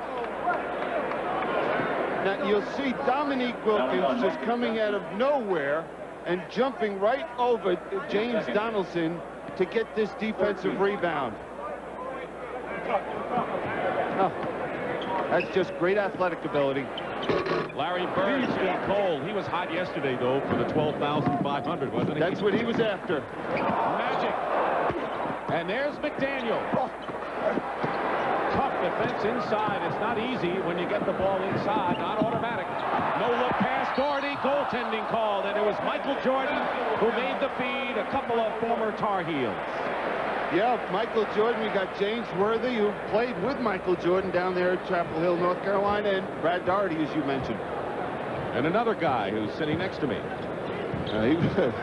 [SPEAKER 3] Now, you'll see Dominique Wilkins just coming out of nowhere and jumping right over James Donaldson to get this defensive rebound. Oh, that's just great athletic ability.
[SPEAKER 4] Larry Bird's still cold. He was hot yesterday, though, for the 12,500, wasn't he?
[SPEAKER 3] That's what he was after.
[SPEAKER 4] Magic. And there's McDaniel. Tough defense inside. It's not easy when you get the ball inside. Not automatic. No look pass. Daugherty, goaltending called. And it was Michael Jordan who made the feed. A couple of former Tar Heels.
[SPEAKER 3] Yeah, Michael Jordan. We got James Worthy, who played with Michael Jordan down there at Chapel Hill, North Carolina, and Brad Daugherty, as you mentioned.
[SPEAKER 4] And another guy who's sitting next to me.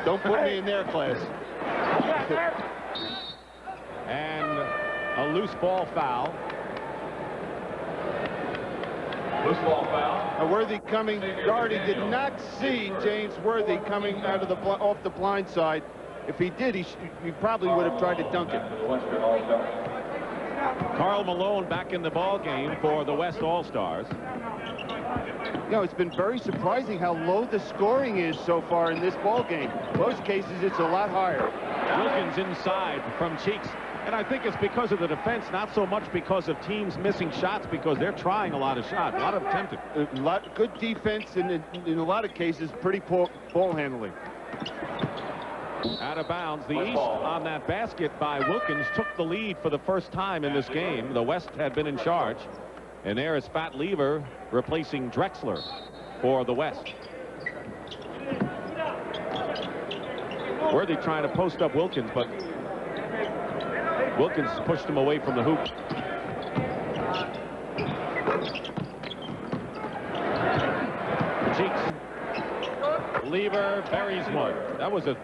[SPEAKER 3] Don't put me in their class.
[SPEAKER 4] And a loose ball foul.
[SPEAKER 1] Loose ball foul.
[SPEAKER 3] Worthy coming. Daugherty did not see James Worthy coming out of off the blind side. If he did, he probably would have tried to dunk it.
[SPEAKER 4] Karl Malone back in the ball game for the West All-Stars.
[SPEAKER 3] You know, it's been very surprising how low the scoring is so far in this ball game. Most cases, it's a lot higher.
[SPEAKER 4] Wilkins inside from Cheeks. And I think it's because of the defense, not so much because of teams missing shots, because they're trying a lot of shots, a lot of attempted.
[SPEAKER 3] A lot good defense, and in a lot of cases, pretty poor ball handling.
[SPEAKER 4] Out of bounds. The East on that basket by Wilkins took the lead for the first time in this game. The West had been in charge. And there is Fat Lever replacing Drexler for the West. Worthy trying to post up Wilkins, but Wilkins pushed him away from the hoop. Cheeks. Lever buries one. That was a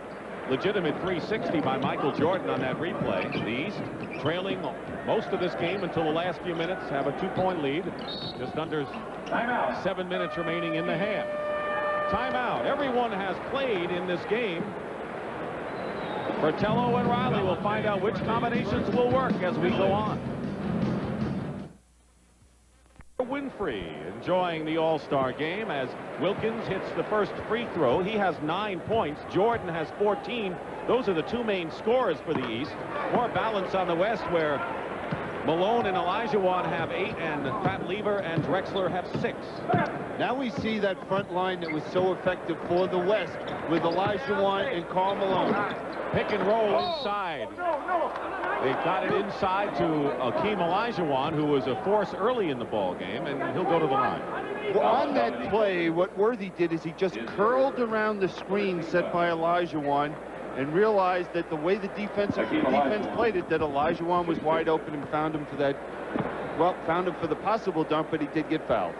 [SPEAKER 4] legitimate 360 by Michael Jordan on that replay. The East trailing most of this game until the last few minutes, have a 2-point lead. Just under 7 minutes remaining in the half. Timeout. Everyone has played in this game. Fratello and Riley will find out which combinations will work as we go on. Winfrey enjoying the All-Star game as Wilkins hits the first free throw. He has 9 points. Jordan has 14. Those are the two main scorers for the East. More balance on the West, where Malone and Olajuwon have 8, and Fat Lever and Drexler have 6.
[SPEAKER 3] Now we see that front line that was so effective for the West with Olajuwon and Karl Malone.
[SPEAKER 4] Pick and roll inside. They got it inside to Akeem Olajuwon, who was a force early in the ball game, and he'll go to the line.
[SPEAKER 3] Well, on that play, what Worthy did is he just curled around the screen set by Olajuwon and realized that the way the defense played it, that Olajuwon was wide open and found him for that, well, found him for the possible dunk, but he did get fouled.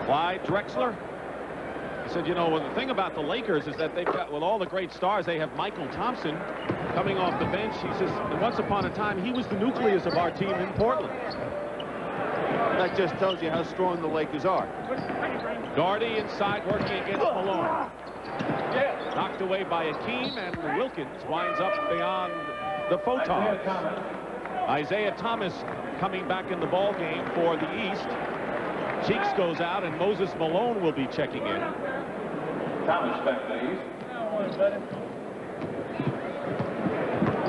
[SPEAKER 4] Clyde Drexler. He said, you know, the thing about the Lakers is that they've got, with all the great stars, they have Michael Thompson coming off the bench. He says, once upon a time, he was the nucleus of our team in Portland.
[SPEAKER 3] That just tells you how strong the Lakers are.
[SPEAKER 4] Doherty inside working against Malone. Knocked away by Akeem, and Wilkins winds up beyond the photons. Isaiah Thomas coming back in the ball game for the East. Cheeks goes out, and Moses Malone will be checking in.
[SPEAKER 1] Thomas back to the East.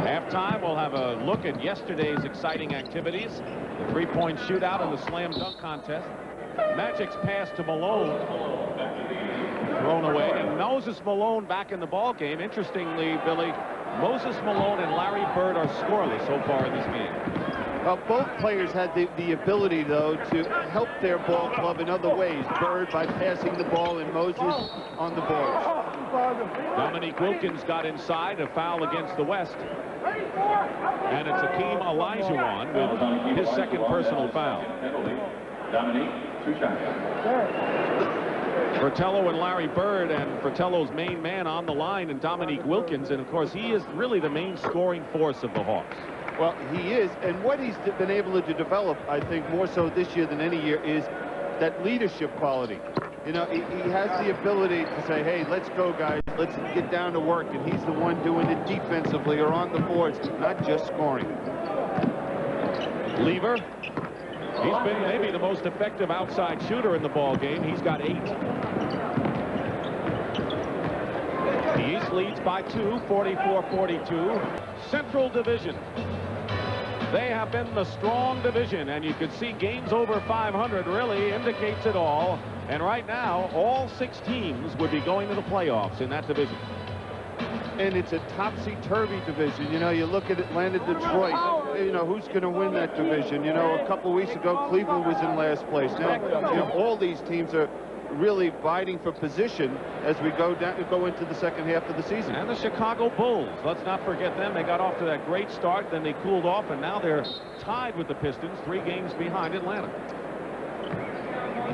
[SPEAKER 4] Halftime, we'll have a look at yesterday's exciting activities. The three-point shootout and the slam dunk contest. Magic's pass to Malone. Thrown away. And Moses Malone back in the ball game. Interestingly, Billy, Moses Malone and Larry Bird are scoreless so far in this game.
[SPEAKER 3] Both players had the ability, though, to help their ball club in other ways. Bird by passing the ball and Moses on the boards.
[SPEAKER 4] Dominique Wilkins got inside, a foul against the West. And it's Akeem Olajuwon with his second personal foul.
[SPEAKER 1] Dominique, 2 shots.
[SPEAKER 4] Fratello and Larry Bird, and Fratello's main man on the line, and Dominique Wilkins. And, of course, he is really the main scoring force of the Hawks.
[SPEAKER 3] Well, he is, and what he's been able to develop, I think, more so this year than any year, is that leadership quality. You know, he has the ability to say, hey, let's go, guys, let's get down to work, and he's the one doing it defensively or on the boards, not just scoring.
[SPEAKER 4] Lever, he's been maybe the most effective outside shooter in the ball game. He's got 8. The East leads by 2, 44-42. Central Division. They have been the strong division, and you can see games over 500 really indicates it all. And right now, all 6 teams would be going to the playoffs in that division.
[SPEAKER 3] And it's a topsy-turvy division. You know, you look at Atlanta, Detroit, you know, who's going to win that division? You know, a couple weeks ago, Cleveland was in last place. Now, you know, all these teams are really vying for position as we go into the second half of the season.
[SPEAKER 4] And the Chicago Bulls, let's not forget them. They got off to that great start, then they cooled off, and now they're tied with the Pistons, 3 games behind Atlanta.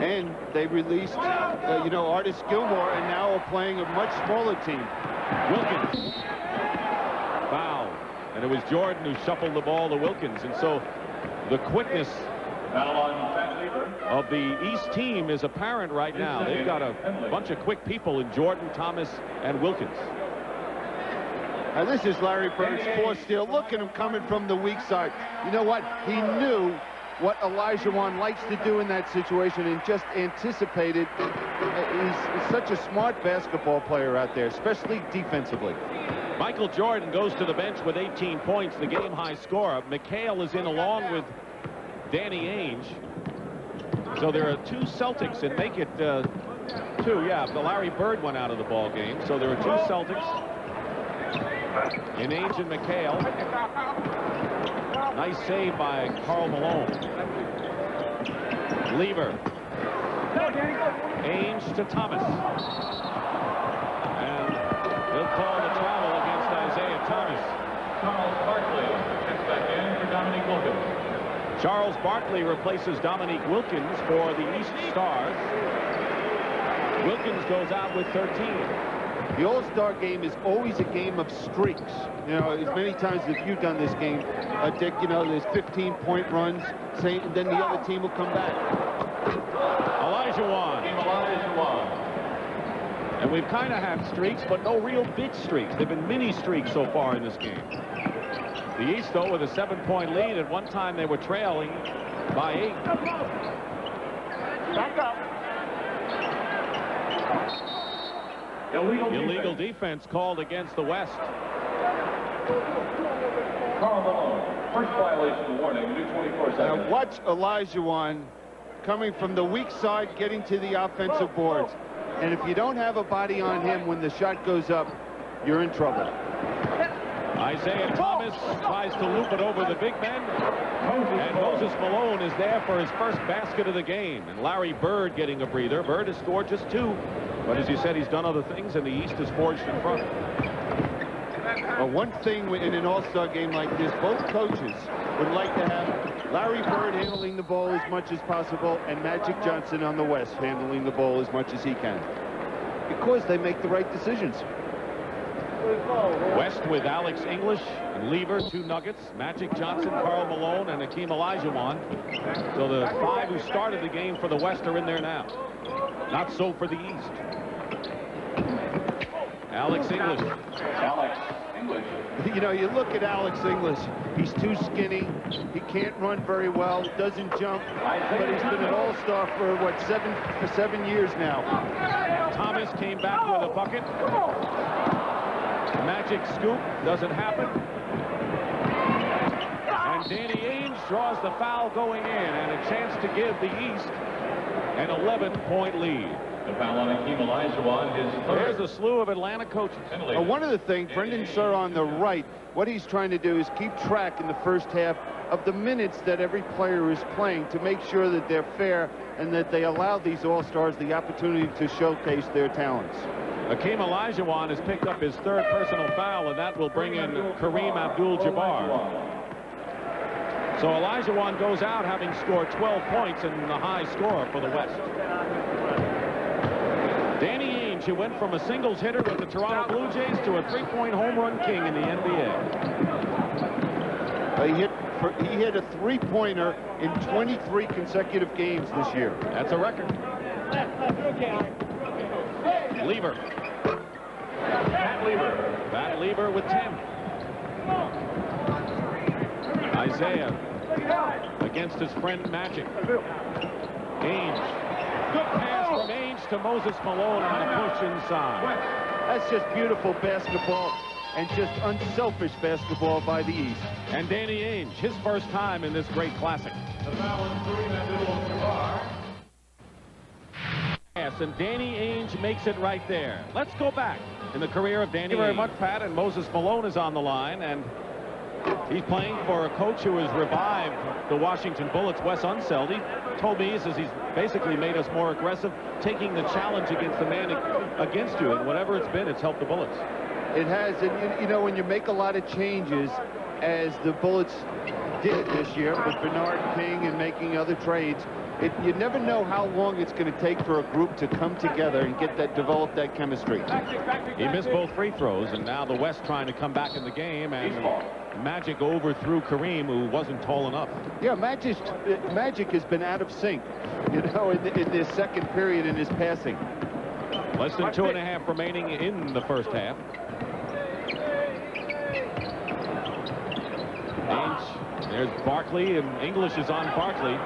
[SPEAKER 3] And they released, you know, Artis Gilmore, and now are playing a much smaller team.
[SPEAKER 4] Wilkins. Foul. And it was Jordan who shuffled the ball to Wilkins. And so the quickness of the East team is apparent right now. They've got a bunch of quick people in Jordan, Thomas, and Wilkins.
[SPEAKER 3] Now this is Larry Bird's 4th steal. Look at him coming from the weak side. You know what? He knew what Olajuwon likes to do in that situation and just anticipated. He's such a smart basketball player out there, especially defensively.
[SPEAKER 4] Michael Jordan goes to the bench with 18 points, the game-high scorer. McHale is in along with Danny Ainge. So there are 2 Celtics, and make it 2. Yeah, the Larry Bird went out of the ball game. So there are 2 Celtics in Ainge and McHale. Nice save by Karl Malone. Lever. Ainge to Thomas. And they'll call the travel against Isaiah Thomas.
[SPEAKER 1] Charles Barkley gets back in for Dominique Wilkins.
[SPEAKER 4] Charles Barkley replaces Dominique Wilkins for the East Stars. Wilkins goes out with 13.
[SPEAKER 3] The All-Star game is always a game of streaks. You know, as many times as you've done this game, Dick, you know, there's 15-point runs, and then the other team will come back.
[SPEAKER 4] Olajuwon. And we've kind of had streaks, but no real big streaks. They've been mini streaks so far in this game. The East, though, with a 7-point lead. At one time, they were trailing by 8.
[SPEAKER 2] Back up.
[SPEAKER 4] Illegal defense called against the West.
[SPEAKER 1] Karl Malone, first violation warning, new 24 seconds.
[SPEAKER 3] Now watch Olajuwon coming from the weak side, getting to the offensive boards. And if you don't have a body on him when the shot goes up, you're in trouble.
[SPEAKER 4] Isaiah Thomas tries to loop it over the big men. And Moses Malone is there for his first basket of the game. And Larry Bird getting a breather. Bird has scored just 2. But as you said, he's done other things, and the East is forged in front.
[SPEAKER 3] One thing in an All-Star game like this, both coaches would like to have Larry Bird handling the ball as much as possible and Magic Johnson on the West handling the ball as much as he can, because they make the right decisions.
[SPEAKER 4] West with Alex English and Lever, 2 Nuggets, Magic Johnson, Karl Malone, and Hakeem Olajuwon. So the 5 who started the game for the West are in there now. Not so for the East. Alex English.
[SPEAKER 3] You know, you look at Alex English, he's too skinny, he can't run very well, doesn't jump, but he's been an All-Star for, what, 7 years now.
[SPEAKER 4] Thomas came back with a bucket. Magic scoop doesn't happen. And Danny Ainge draws the foul going in, and a chance to give the East an 11-point lead.
[SPEAKER 1] The foul on Hakeem Olajuwon is
[SPEAKER 4] There's a slew of Atlanta coaches.
[SPEAKER 3] One of the things, Brendan Suhr on the right, what he's trying to do is keep track in the first half of the minutes that every player is playing to make sure that they're fair and that they allow these All-Stars the opportunity to showcase their talents.
[SPEAKER 4] Hakeem Olajuwon has picked up his 3rd personal foul, and that will bring in Kareem Abdul-Jabbar. So Olajuwon goes out having scored 12 points and the high scorer for the West. Danny Ainge, who went from a singles hitter with the Toronto Blue Jays to a 3-point home run king in the NBA.
[SPEAKER 3] He hit a 3-pointer in 23 consecutive games this year.
[SPEAKER 4] That's a record. Lever. Pat Lever with 10. Isaiah against his friend Magic. Ainge. Good pass from Ainge to Moses Malone on a push inside.
[SPEAKER 3] That's just beautiful basketball and just unselfish basketball by the East.
[SPEAKER 4] And Danny Ainge, his first time in this great classic.
[SPEAKER 1] the foul on Kareem Abdul-Jabbar.
[SPEAKER 4] Yes, and Danny Ainge makes it right there. Let's go back in the career of Danny Ainge. Thank you very much, Pat. And Moses Malone is on the line, and he's playing for a coach who has revived the Washington Bullets, Wes Unseld. He told me, he says, he's basically made us more aggressive, taking the challenge against the man against you, and whatever it's been, it's helped the Bullets.
[SPEAKER 3] It has, and you know, when you make a lot of changes, as the Bullets did this year with Bernard King and making other trades, you never know how long it's going to take for a group to come together and develop that chemistry.
[SPEAKER 4] He missed both free throws, and now the West trying to come back in the game, and Magic overthrew Kareem, who wasn't tall enough.
[SPEAKER 3] Yeah, Magic has been out of sync, you know, in this second period in his passing.
[SPEAKER 4] Less than 2.5 remaining in the first half. Ainge There's Barkley, and English is on Barkley.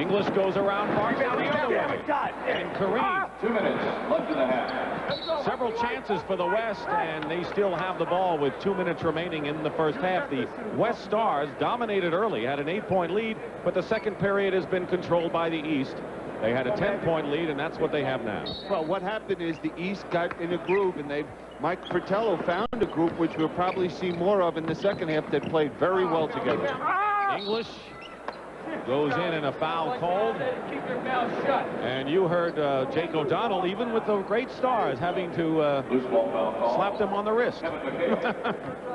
[SPEAKER 4] English goes around Barkley the other way. And Kareem.
[SPEAKER 1] 2 minutes left in the half.
[SPEAKER 4] Several chances for the West, and they still have the ball with 2 minutes remaining in the first half. The West Stars dominated early, had an 8-point lead, but the second period has been controlled by the East. They had a 10-point lead, and that's what they have now.
[SPEAKER 3] Well, what happened is the East got in a groove, and Mike Fratello found a group which we'll probably see more of in the second half that played very well together.
[SPEAKER 4] English goes in a foul called.
[SPEAKER 2] Keep your mouth shut.
[SPEAKER 4] And you heard Jake O'Donnell, even with the great Stars, having to slap them on the wrist.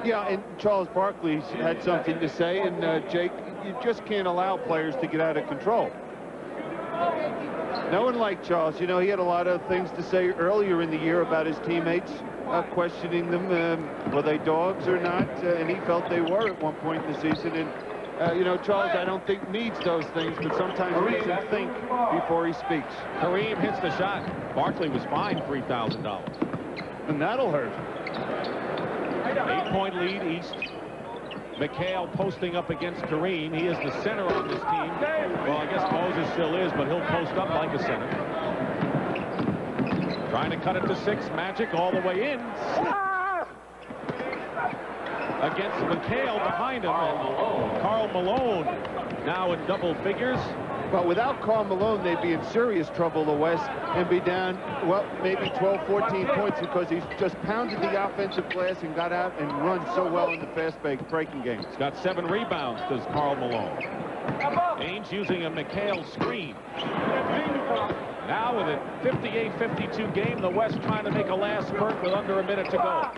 [SPEAKER 3] Yeah, and Charles Barkley had something to say, and Jake, you just can't allow players to get out of control. No one liked Charles. You know, he had a lot of things to say earlier in the year about his teammates, questioning them, were they dogs or not, and he felt they were at one point in the season. And you know, Charles, I don't think needs those things, but sometimes he needs to think before he speaks.
[SPEAKER 4] Kareem hits the shot. Barkley was fined $3,000.
[SPEAKER 3] And that'll hurt.
[SPEAKER 4] 8-point lead, East. McHale posting up against Kareem. He is the center on this team. Well, I guess Moses still is, but he'll post up like a center. Trying to cut it to 6. Magic all the way in. Against McHale behind him. And Karl Malone now in double figures.
[SPEAKER 3] But without Karl Malone, they'd be in serious trouble, the West, and be down, well, maybe 12, 14 points, because he's just pounded the offensive glass and got out and run so well in the fast-breaking game.
[SPEAKER 4] He's got 7 rebounds, does Karl Malone. Ainge using a McHale screen. Now with a 58-52 game, the West trying to make a last spurt with under a minute to go.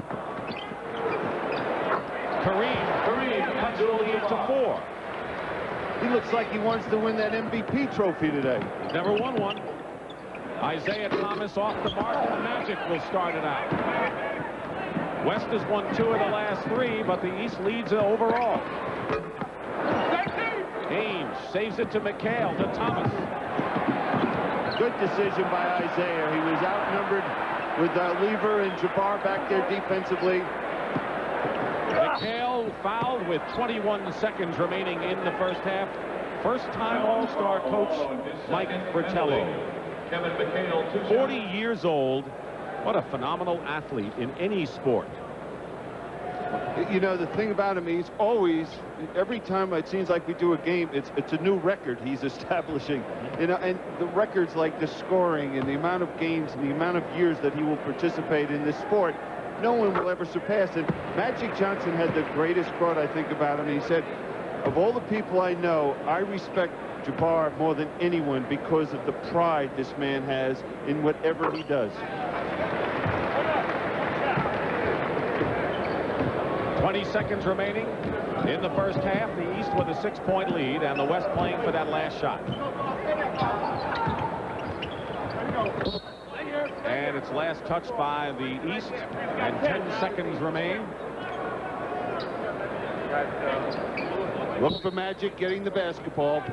[SPEAKER 4] Kareem cuts the lead to 4.
[SPEAKER 3] He looks like he wants to win that MVP trophy today.
[SPEAKER 4] He's never won one. Isaiah Thomas off the mark, and the Magic will start it out. West has won 2 of the last 3, but the East leads overall. Ainge saves it to McHale, to Thomas.
[SPEAKER 3] Good decision by Isaiah. He was outnumbered with Lever and Jabbar back there defensively.
[SPEAKER 4] McHale fouled with 21 seconds remaining in the first half. First-time All-Star coach Mike Fratello. 40 years old. What a phenomenal athlete in any sport.
[SPEAKER 3] You know, the thing about him, he's always, every time it seems like we do a game, it's a new record he's establishing. You know, and the records like the scoring and the amount of games and the amount of years that he will participate in this sport, no one will ever surpass it. Magic Johnson had the greatest quote, I think, about him. He said, of all the people I know, I respect Jabbar more than anyone because of the pride this man has in whatever he does.
[SPEAKER 4] 20 seconds remaining in the first half. The East with a 6-point lead, and the West playing for that last shot. And it's last touched by the East, and 10 seconds remain.
[SPEAKER 3] Look for Magic getting the basketball.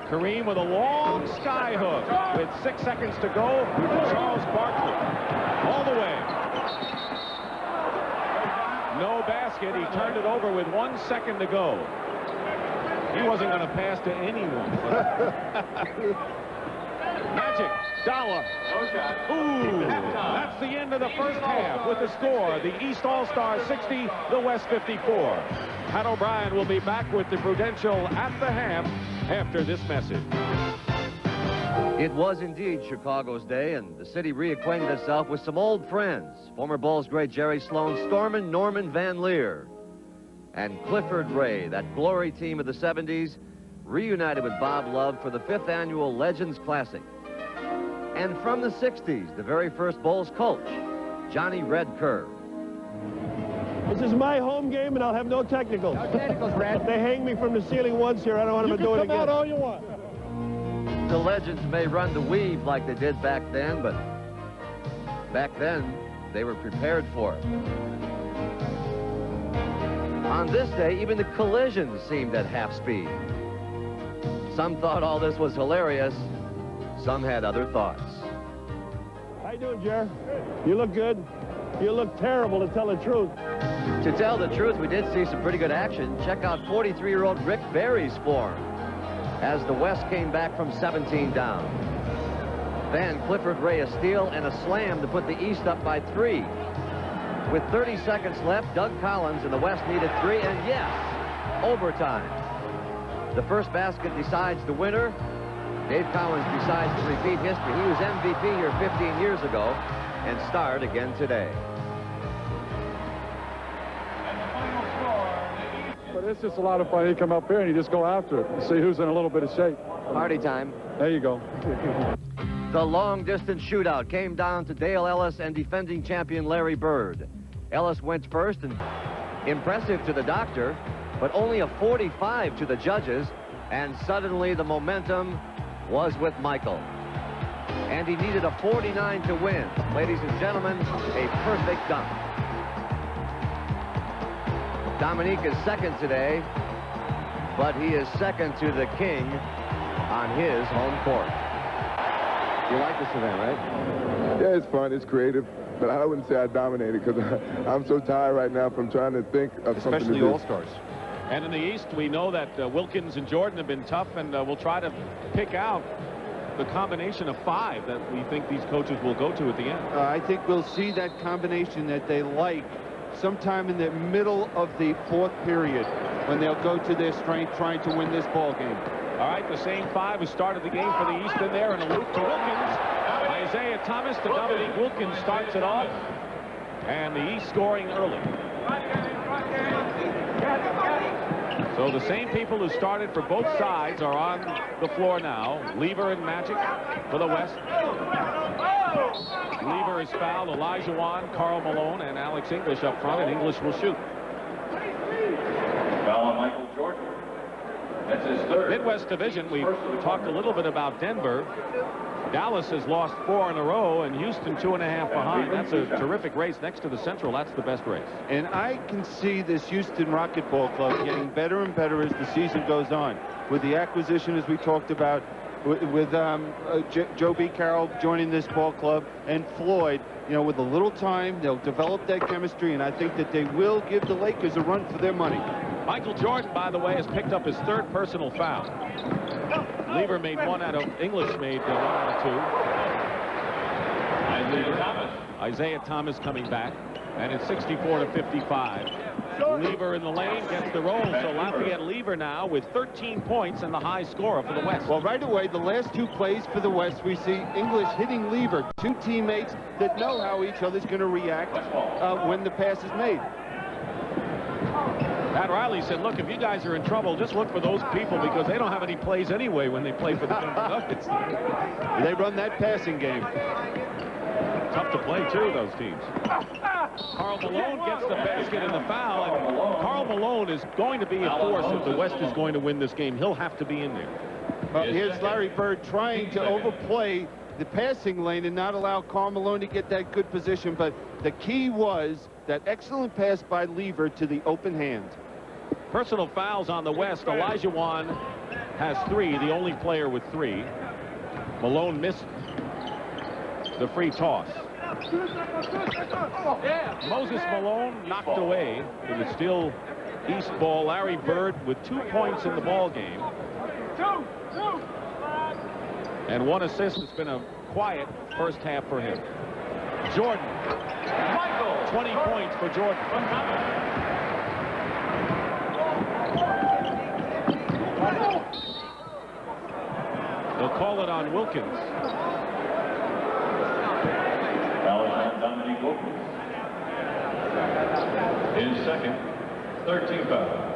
[SPEAKER 4] Kareem with a long sky hook with 6 seconds to go. Charles Barkley all the way. No basket. He turned it over with 1 second to go. He wasn't going to pass to anyone. Magic, Dollar. Ooh, that's the end of the first half with the score. The East All-Stars 60, the West 54. Pat O'Brien will be back with the Prudential at the half after this message.
[SPEAKER 6] It was indeed Chicago's day, and the city reacquainted itself with some old friends. Former Bulls great Jerry Sloan, Stormin' Norman Van Leer, and Clifford Ray, that glory team of the 70s, reunited with Bob Love for the 5th annual Legends Classic. And from the 60s, the very first Bulls coach, Johnny Red Kerr.
[SPEAKER 7] This is my home game, and I'll have no technicals. No technicals, Red. If they hang me from the ceiling once here, I don't want them to do it again. You can come out all you want.
[SPEAKER 6] The legends may run the weave like they did back then, but back then, they were prepared for it. On this day, even the collisions seemed at half speed. Some thought all this was hilarious. Some had other thoughts.
[SPEAKER 7] How you doing, Jer? You look good. You look terrible, to tell the truth.
[SPEAKER 6] To tell the truth, we did see some pretty good action. Check out 43-year-old Rick Barry's form as the West came back from 17 down. Van Clifford Ray a steal and a slam to put the East up by 3. With 30 seconds left, Doug Collins and the West needed 3, and yes, overtime. The first basket decides the winner. Dave Collins decides to repeat history. He was MVP here 15 years ago and starred again today.
[SPEAKER 2] But it's just a lot of fun. You come up here and you just go after it and see who's in a little bit of shape.
[SPEAKER 6] Party time.
[SPEAKER 2] There you go.
[SPEAKER 6] The long-distance shootout came down to Dale Ellis and defending champion Larry Bird. Ellis went first, and impressive to the doctor, but only a 45 to the judges, and suddenly the momentum was with Michael. And he needed a 49 to win. Ladies and gentlemen, a perfect dunk. Dominique is second today, but he is second to the king on his home court. You like this event, right?
[SPEAKER 8] Yeah, it's fun. It's creative. But I wouldn't say I dominated because I'm so tired right now from trying to think of something to do.
[SPEAKER 3] Especially All-Stars.
[SPEAKER 4] And in the East, we know that Wilkins and Jordan have been tough, and we'll try to pick out the combination of 5 that we think these coaches will go to at the end.
[SPEAKER 3] I think we'll see that combination that they like sometime in the middle of the 4th period when they'll go to their strength trying to win this ball game.
[SPEAKER 4] All right, the same 5 who started the game for the East in there, and a loop to Wilkins. Isaiah Thomas to Dominique. Wilkins starts it off, and the East scoring early. So the same people who started for both sides are on the floor now. Lever and Magic for the West. Lever is fouled. Elijah Wan, Karl Malone, and Alex English up front, and English will shoot.
[SPEAKER 1] Foul on Michael Jordan. That's his 3rd.
[SPEAKER 4] Midwest Division, we talked a little bit about Denver. Dallas has lost 4 in a row, and Houston 2.5 behind. That's a terrific race. Next to the Central, that's the best race.
[SPEAKER 3] And I can see this Houston Rocketball Club getting better and better as the season goes on. With the acquisition, as we talked about, with Joe B. Carroll joining this ball club, and Floyd, you know, with a little time, they'll develop that chemistry, and I think that they will give the Lakers a run for their money.
[SPEAKER 4] Michael Jordan, by the way, has picked up his 3rd personal foul. Lever made 1 out of English made 1 out of 2. Isaiah Thomas coming back, and it's 64-55. Lever in the lane gets the roll, so Lafayette Lever now with 13 points and the high scorer for the West.
[SPEAKER 3] Well, right away, the last 2 plays for the West, we see English hitting Lever, 2 teammates that know how each other's going to react when the pass is made.
[SPEAKER 4] Pat Riley said, look, if you guys are in trouble, just look for those people because they don't have any plays anyway when they play for the Denver Nuggets.
[SPEAKER 3] They run that passing game.
[SPEAKER 4] Tough to play, too, those teams. Karl Malone gets the basket and the foul, and Karl Malone is going to be a force if the West is going to win this game. He'll have to be in there.
[SPEAKER 3] Here's Larry Bird trying to overplay the passing lane and not allow Karl Malone to get that good position, but the key was that excellent pass by Lever to the open hand.
[SPEAKER 4] Personal fouls on the West. Elijah Wan has 3, the only player with 3. Malone missed the free toss. Moses Malone knocked away. It was still East ball. Larry Bird with 2 points in the ball game. And 1 assist. It's been a quiet first half for him. Jordan. Michael. 20 points for Jordan. They'll call it on Wilkins.
[SPEAKER 1] Foul on Dominique Wilkins. In second, 13 foul.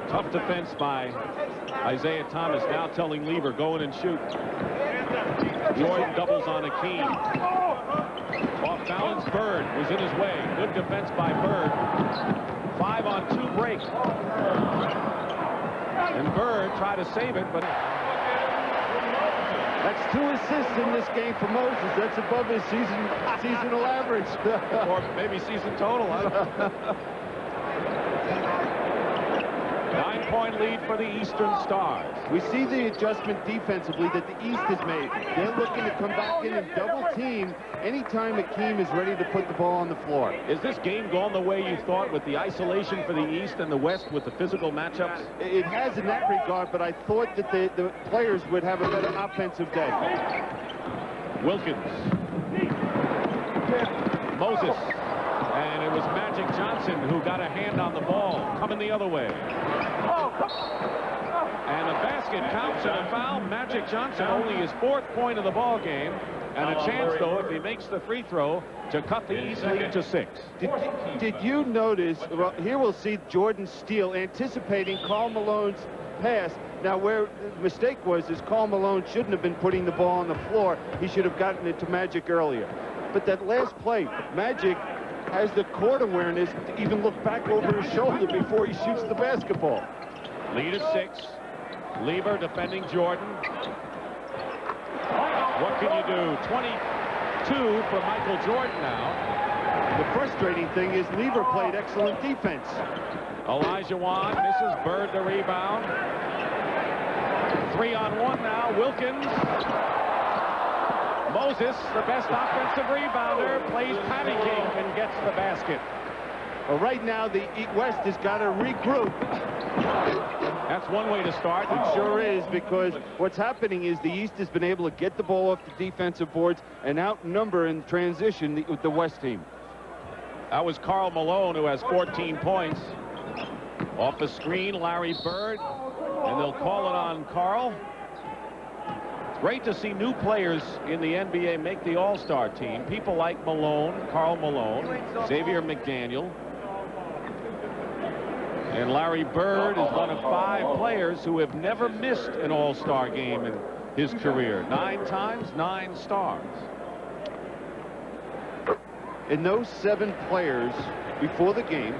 [SPEAKER 4] Tough defense by Isaiah Thomas, now telling Lever, go in and shoot. Jordan doubles on Akeem. Off balance, Bird was in his way. Good defense by Bird. 5-on-2 break. And Bird tried to save it, but...
[SPEAKER 3] That's 2 assists in this game for Moses. That's above his seasonal average.
[SPEAKER 4] Or maybe season total. I don't know. 9-point lead for the Eastern Stars.
[SPEAKER 3] We see the adjustment defensively that the East has made. They're looking to come back in and double team anytime Akeem is ready to put the ball on the floor.
[SPEAKER 4] Is this game going the way you thought with the isolation for the East and the West with the physical matchups?
[SPEAKER 3] It has in that regard, but I thought that the players would have a better offensive day.
[SPEAKER 4] Wilkins. Moses. And it was Magic Johnson who got a hand on the ball, coming the other way. And the basket counts and a foul. Magic Johnson only his 4th point of the ball game. And a chance, though, if he makes the free throw, to cut the East lead to 6.
[SPEAKER 3] Did you notice, well, here we'll see Jordan Steele anticipating Karl Malone's pass. Now, where the mistake was is Karl Malone shouldn't have been putting the ball on the floor. He should have gotten it to Magic earlier. But that last play, Magic has the court awareness to even look back over his shoulder before he shoots the basketball.
[SPEAKER 4] Lead at 6. Lever defending Jordan. What can you do? 22 for Michael Jordan now.
[SPEAKER 3] The frustrating thing is Lever played excellent defense.
[SPEAKER 4] Elijah Wan misses. Bird the rebound. 3-on-1 now. Wilkins. Moses, the best offensive rebounder, plays patty cake and gets the basket.
[SPEAKER 3] Well, right now, the West has got to regroup.
[SPEAKER 4] That's one way to start.
[SPEAKER 3] It sure is, because what's happening is the East has been able to get the ball off the defensive boards and outnumber in transition the West team.
[SPEAKER 4] That was Karl Malone, who has 14 points. Off the screen, Larry Bird, and they'll call it on Karl. Great to see new players in the NBA make the All-Star team. People like Malone, Karl Malone, Xavier McDaniel. And Larry Bird is one of 5 players who have never missed an All-Star game in his career. 9 times, 9 stars.
[SPEAKER 3] And those 7 players before the game,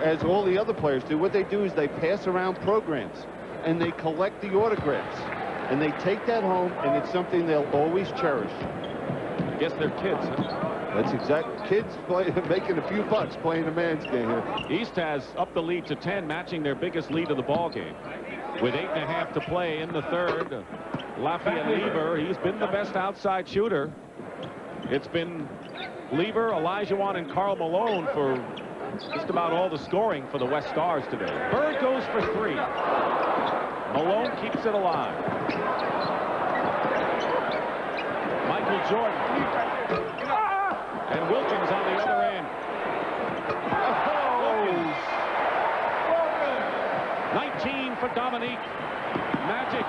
[SPEAKER 3] as all the other players do, what they do is they pass around programs and they collect the autographs. And they take that home, and it's something they'll always cherish.
[SPEAKER 4] I guess they're kids, huh?
[SPEAKER 3] That's exact. Kids making a few bucks playing a man's game here.
[SPEAKER 4] East has upped the lead to 10, matching their biggest lead of the ball game. With 8.5 to play in the 3rd, Lafayette Lever, he's been the best outside shooter. It's been Lever, Elijah Wan, and Karl Malone for just about all the scoring for the West Stars today. Bird goes for 3. Malone keeps it alive. Michael Jordan. And Wilkins on the other end. Wilkins. 19 for Dominique. Magic.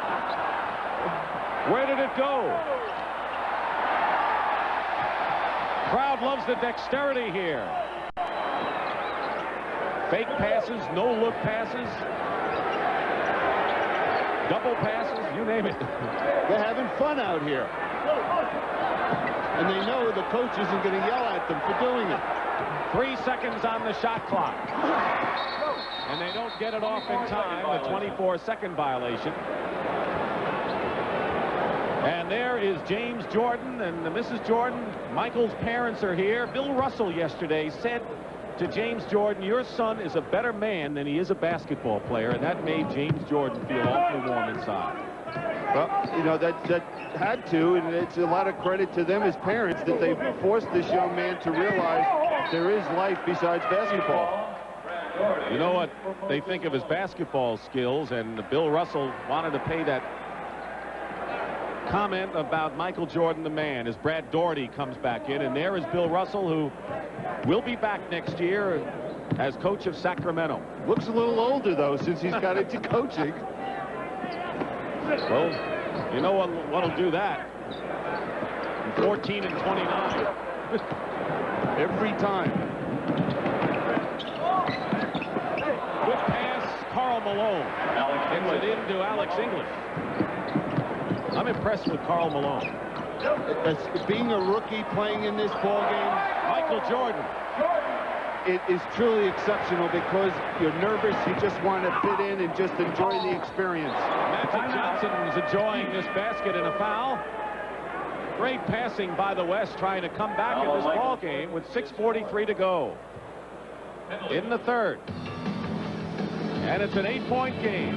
[SPEAKER 4] Where did it go? Crowd loves the dexterity here. Fake passes, no-look passes. Double passes, you name it.
[SPEAKER 3] They're having fun out here. And they know the coach isn't going to yell at them for doing it.
[SPEAKER 4] 3 seconds on the shot clock. And they don't get it off in time, the 24-second violation. And there is James Jordan and Mrs. Jordan. Michael's parents are here. Bill Russell yesterday said to James Jordan, your son is a better man than he is a basketball player, and that made James Jordan feel awfully warm inside.
[SPEAKER 3] Well, you know, that had to, and it's a lot of credit to them as parents that they forced this young man to realize there is life besides basketball.
[SPEAKER 4] You know what they think of his basketball skills, and Bill Russell wanted to pay that comment about Michael Jordan the man as Brad Daugherty comes back in, and there is Bill Russell, who will be back next year as coach of Sacramento.
[SPEAKER 3] Looks a little older, though, since he's got into coaching.
[SPEAKER 4] Well, you know what'll do that? 14 and 29.
[SPEAKER 3] Every time.
[SPEAKER 4] Good pass, Karl Malone. Gets it into Alex English. I'm impressed with Karl Malone.
[SPEAKER 3] As being a rookie playing in this ball game,
[SPEAKER 4] Michael Jordan.
[SPEAKER 3] It is truly exceptional because you're nervous. You just want to fit in and just enjoy the experience.
[SPEAKER 4] Magic Johnson is enjoying this basket and a foul. Great passing by the West, trying to come back in this ball game with 6:43 to go in the 3rd. And it's an 8-point game.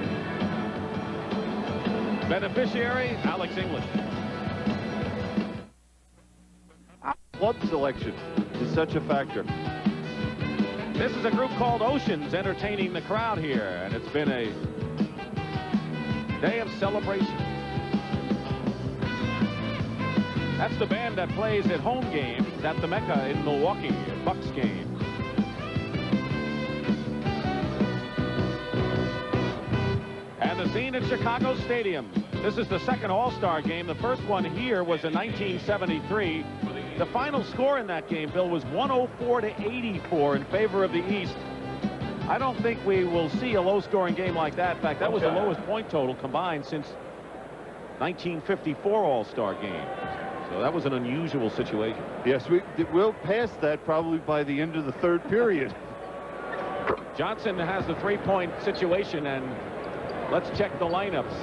[SPEAKER 4] Beneficiary, Alex English.
[SPEAKER 3] Club selection is such a factor.
[SPEAKER 4] This is a group called Oceans entertaining the crowd here, and it's been a day of celebration. That's the band that plays at home games at the Mecca in Milwaukee, at Bucks games. And the scene at Chicago Stadium. This is the second All-Star game. The first one here was in 1973. The final score in that game, Bill, was 104-84 in favor of the East. I don't think we will see a low-scoring game like that. In fact, that was the lowest point total combined since 1954 All-Star game. So that was an unusual situation.
[SPEAKER 3] Yes, we'll pass that probably by the end of the third period.
[SPEAKER 4] Johnson has the three-point situation, and let's check the lineups.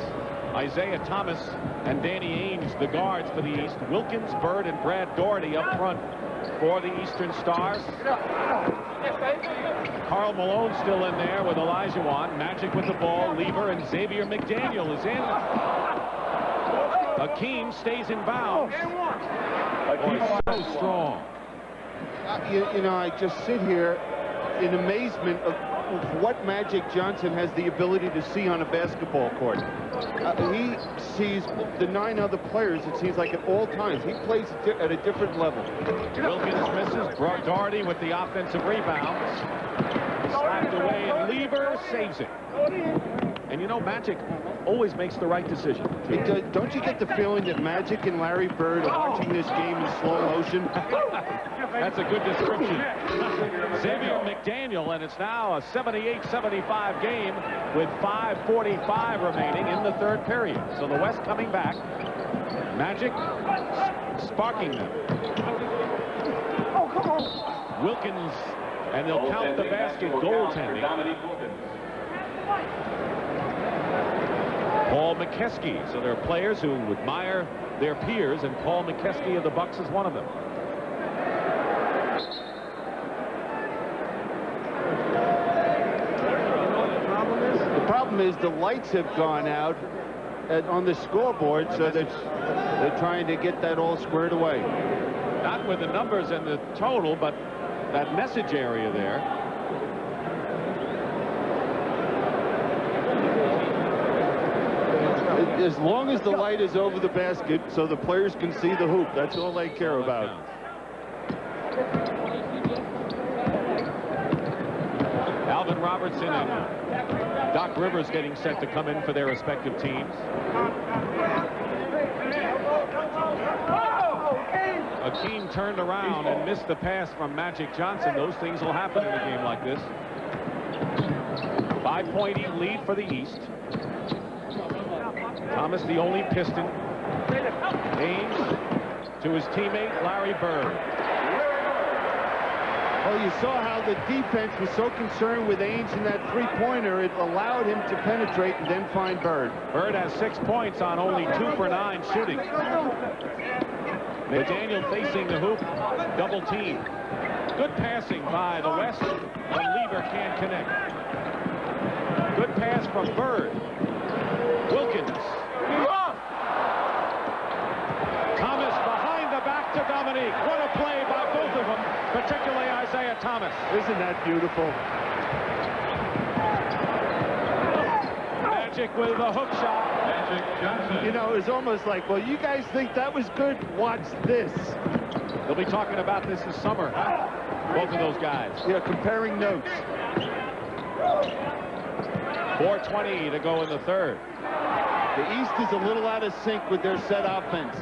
[SPEAKER 4] Isaiah Thomas and Danny Ainge, the guards for the East. Wilkins, Bird, and Brad Daugherty up front for the Eastern Stars. Karl Malone still in there with Olajuwon. Magic with the ball. Lieber and Xavier McDaniel is in. Hakeem stays in bounds. Boy, so strong.
[SPEAKER 3] You know, I just sit here in amazement of what Magic Johnson has the ability to see on a basketball court. He sees the 9 other players, it seems like, at all times. He plays at a different level.
[SPEAKER 4] Wilkins misses. Daugherty with the offensive rebounds. Slapped away, and Lieber saves it. And you know, Magic always makes the right decision.
[SPEAKER 3] Don't you get the feeling that Magic and Larry Bird are watching this game in slow motion?
[SPEAKER 4] That's a good description. Xavier McDaniel, and it's now a 78-75 game with 5:45 remaining in the third period. So the West coming back. Magic sparking them. Wilkins, and they'll count the basket goaltending. Paul McKeskey. So there are players who admire their peers, and Paul McKeskey of the Bucks is one of them.
[SPEAKER 3] The problem is the lights have gone out on the scoreboard, so they're trying to get that all squared away.
[SPEAKER 4] Not with the numbers and the total, but that message area there.
[SPEAKER 3] As long as the light is over the basket so the players can see the hoop, that's all they care about.
[SPEAKER 4] Alvin Robertson and Doc Rivers getting set to come in for their respective teams. Hakeem turned around and missed the pass from Magic Johnson. Those things will happen in a game like this. 5-point lead for the East. Thomas, the only Piston. Ainge to his teammate Larry Bird.
[SPEAKER 3] Well, you saw how the defense was so concerned with Ainge in that three-pointer, it allowed him to penetrate and then find Bird.
[SPEAKER 4] Bird has 6 points on only 2 for 9 shooting. McDaniel facing the hoop, double team. Good passing by the West, but Lieber can't connect. Good pass from Bird. Wilkins. Thomas behind the back to Dominique. What a play by both of them, particularly Isaiah Thomas.
[SPEAKER 3] Isn't that beautiful?
[SPEAKER 4] Magic with a hook shot.
[SPEAKER 1] Magic Johnson.
[SPEAKER 3] You know, it's almost like, well, you guys think that was good? Watch this.
[SPEAKER 4] They'll be talking about this this summer, huh? Both of those guys.
[SPEAKER 3] Yeah, comparing notes.
[SPEAKER 4] 4:20 to go in the third.
[SPEAKER 3] The East is a little out of sync with their set offense.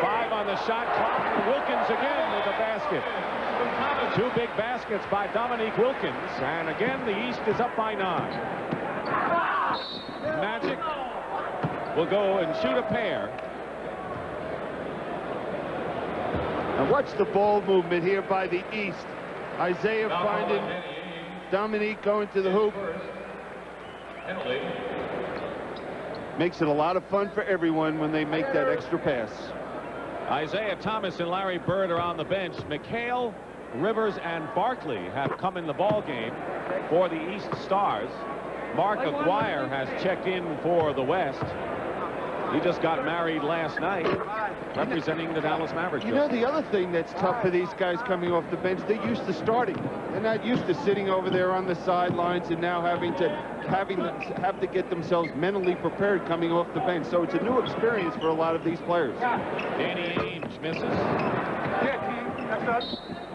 [SPEAKER 4] 5 on the shot clock. Wilkins again with a basket. 2 big baskets by Dominique Wilkins, and again the East is up by 9. Magic will go and shoot a pair.
[SPEAKER 3] And watch the ball movement here by the East. Isaiah finding Dominique going to the hoop. Makes it a lot of fun for everyone when they make that extra pass.
[SPEAKER 4] Isaiah Thomas and Larry Bird are on the bench. McHale Rivers and Barkley have come in the ball game for the East Stars. Mark Aguirre has checked in for the West. He just got married last night, representing the Dallas Mavericks.
[SPEAKER 3] You know, the other thing that's tough for these guys coming off the bench, they're used to starting. They're not used to sitting over there on the sidelines and now have to get themselves mentally prepared coming off the bench. So it's a new experience for a lot of these players.
[SPEAKER 4] Danny Ainge misses.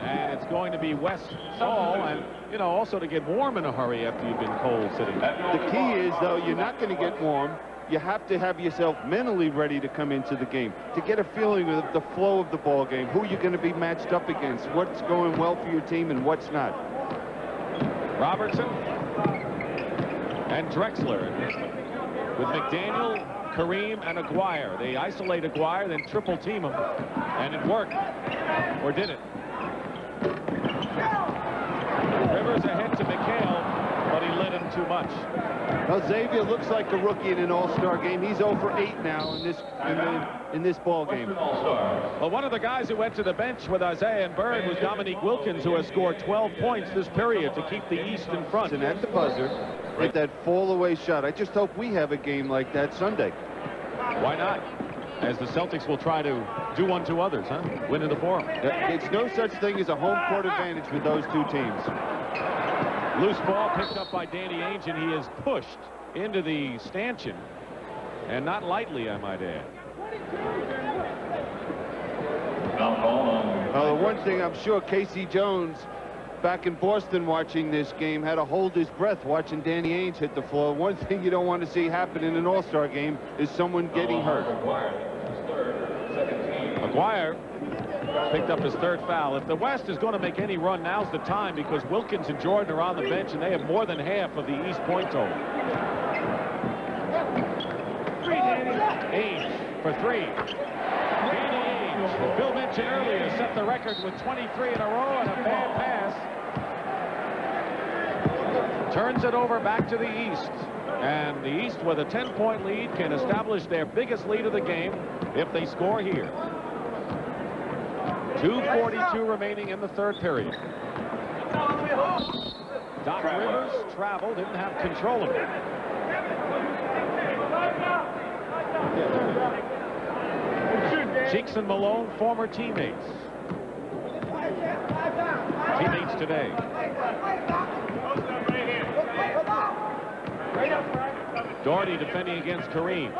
[SPEAKER 4] And it's going to be West Hall, and, you know, also to get warm in a hurry after you've been cold sitting.
[SPEAKER 3] The key is, though, you're not going to get warm. You have to have yourself mentally ready to come into the game, to get a feeling of the flow of the ball game, who you're going to be matched up against, what's going well for your team and what's not.
[SPEAKER 4] Robertson and Drexler with McDaniel, Kareem, and Aguirre. They isolate Aguirre, then triple team him, and it worked. Or did it? Rivers ahead to McHale, but he led him too much.
[SPEAKER 3] Well, Xavier looks like a rookie in an all-star game. He's 0 for 8 now in this ball game.
[SPEAKER 4] Well, one of the guys who went to the bench with Isaiah and Bird was Dominique Wilkins, who has scored 12 points this period to keep the East in front.
[SPEAKER 3] And at the buzzer, hit that fall-away shot. I just hope we have a game like that Sunday.
[SPEAKER 4] Why not? As the Celtics will try to do one to others, huh? Win in the Forum.
[SPEAKER 3] It's no such thing as a home court advantage with those two teams.
[SPEAKER 4] Loose ball picked up by Danny Ainge, and he is pushed into the stanchion, and not lightly, I might add.
[SPEAKER 3] The one thing I'm sure Casey Jones, back in Boston watching this game, had to hold his breath watching Danny Ainge hit the floor. One thing you don't want to see happen in an all-star game is someone getting hurt.
[SPEAKER 4] Aguirre picked up his third foul. If the West is going to make any run, now's the time, because Wilkins and Jordan are on the bench, and they have more than half of the East point total. Ainge for three. Danny Ainge, who Bill mentioned earlier, set the record with 23 in a row and a bad pass. Turns it over back to the East. And the East, with a 10-point lead, can establish their biggest lead of the game if they score here. 2:42 remaining in the third period. Doc Rivers traveled, didn't have control of it. Cheeks and Malone, former teammates. Teammates today. Doherty defending against Kareem.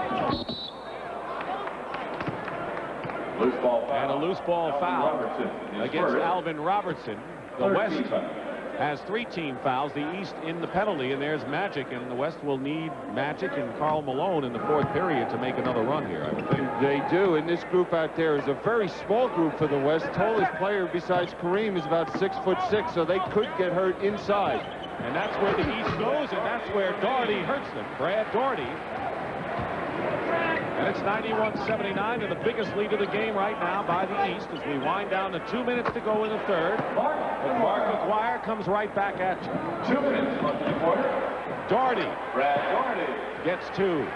[SPEAKER 4] And a loose ball foul against Alvin Robertson. The West has 3 team fouls, the East in the penalty, and there's Magic, and the West will need Magic and Karl Malone in the fourth period to make another run here, I would think.
[SPEAKER 3] They do, and this group out there is a very small group for the West. Tallest player besides Kareem is about 6'6", so they could get hurt inside.
[SPEAKER 4] And that's where the East goes, and that's where Doherty hurts them. Brad Doherty. And it's 91-79, and the biggest lead of the game right now by the East as we wind down to 2 minutes to go in the third. But Mark Aguirre comes right back at you. 2 minutes left in the quarter. Doherty. Brad Doherty gets 2.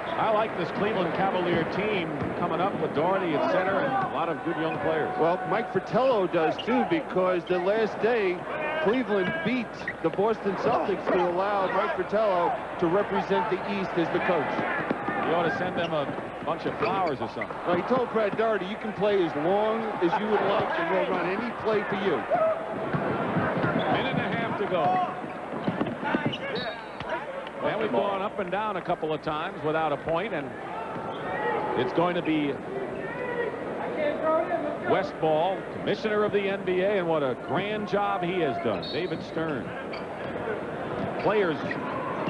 [SPEAKER 4] I like this Cleveland Cavalier team coming up with Doherty at center and a lot of good young players.
[SPEAKER 3] Well, Mike Fratello does too, because the last day Cleveland beat the Boston Celtics to allow Mike Fratello to represent the East as the coach.
[SPEAKER 4] You ought to send them a bunch of flowers or something.
[SPEAKER 3] Well, he told Brad Doherty, you can play as long as you would like, and we'll run any play for you.
[SPEAKER 4] Minute and a half to go. And we've gone up and down a couple of times without a point, and it's going to be West ball, commissioner of the NBA, and what a grand job he has done, David Stern. Players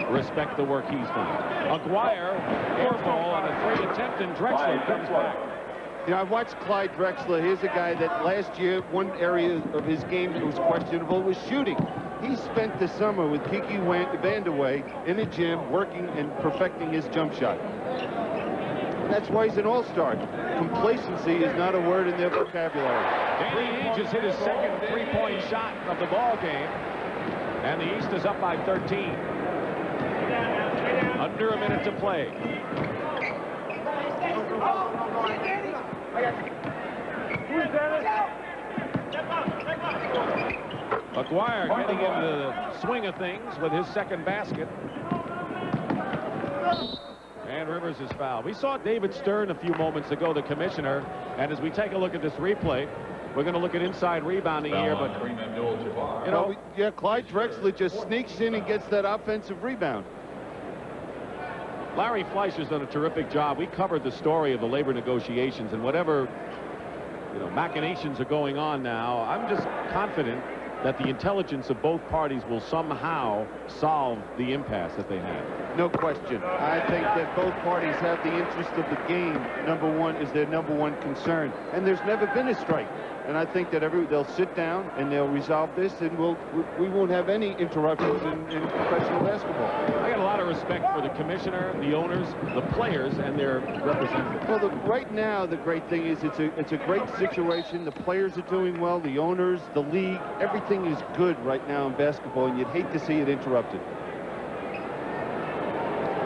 [SPEAKER 4] respect the work he's done. Aguirre, air ball on a 3 attempt, and Drexler comes back.
[SPEAKER 3] You know, I've watched Clyde Drexler. Here's a guy that last year, one area of his game that was questionable was shooting. He spent the summer with Kiki Vandeweghe in a gym working and perfecting his jump shot. And that's why he's an all-star. Complacency is not a word in their vocabulary.
[SPEAKER 4] Danny Ainge has hit his second 3-point shot of the ball game, and the East is up by 13. Under a minute to play. Aguirre getting into the swing of things with his second basket. And Rivers is fouled. We saw David Stern a few moments ago, the commissioner, and as we take a look at this replay, we're going to look at inside rebounding here, but
[SPEAKER 1] Kareem Abdul-Jabbar.
[SPEAKER 3] You know, yeah, Clyde Drexler just sneaks in and gets that offensive rebound.
[SPEAKER 4] Larry Fleischer's done a terrific job. We covered the story of the labor negotiations, and whatever, you know, machinations are going on now, I'm just confident that the intelligence of both parties will somehow solve the impasse that they have.
[SPEAKER 3] No question. I think that both parties have the interest of the game. Number one is their number one concern, and there's never been a strike. And I think that they'll sit down and they'll resolve this, and we won't have any interruptions in professional basketball.
[SPEAKER 4] I got a lot of respect for the commissioner, the owners, the players, and their representatives.
[SPEAKER 3] Well, right now, the great thing is it's a great situation. The players are doing well, the owners, the league, everything is good right now in basketball, and you'd hate to see it interrupted.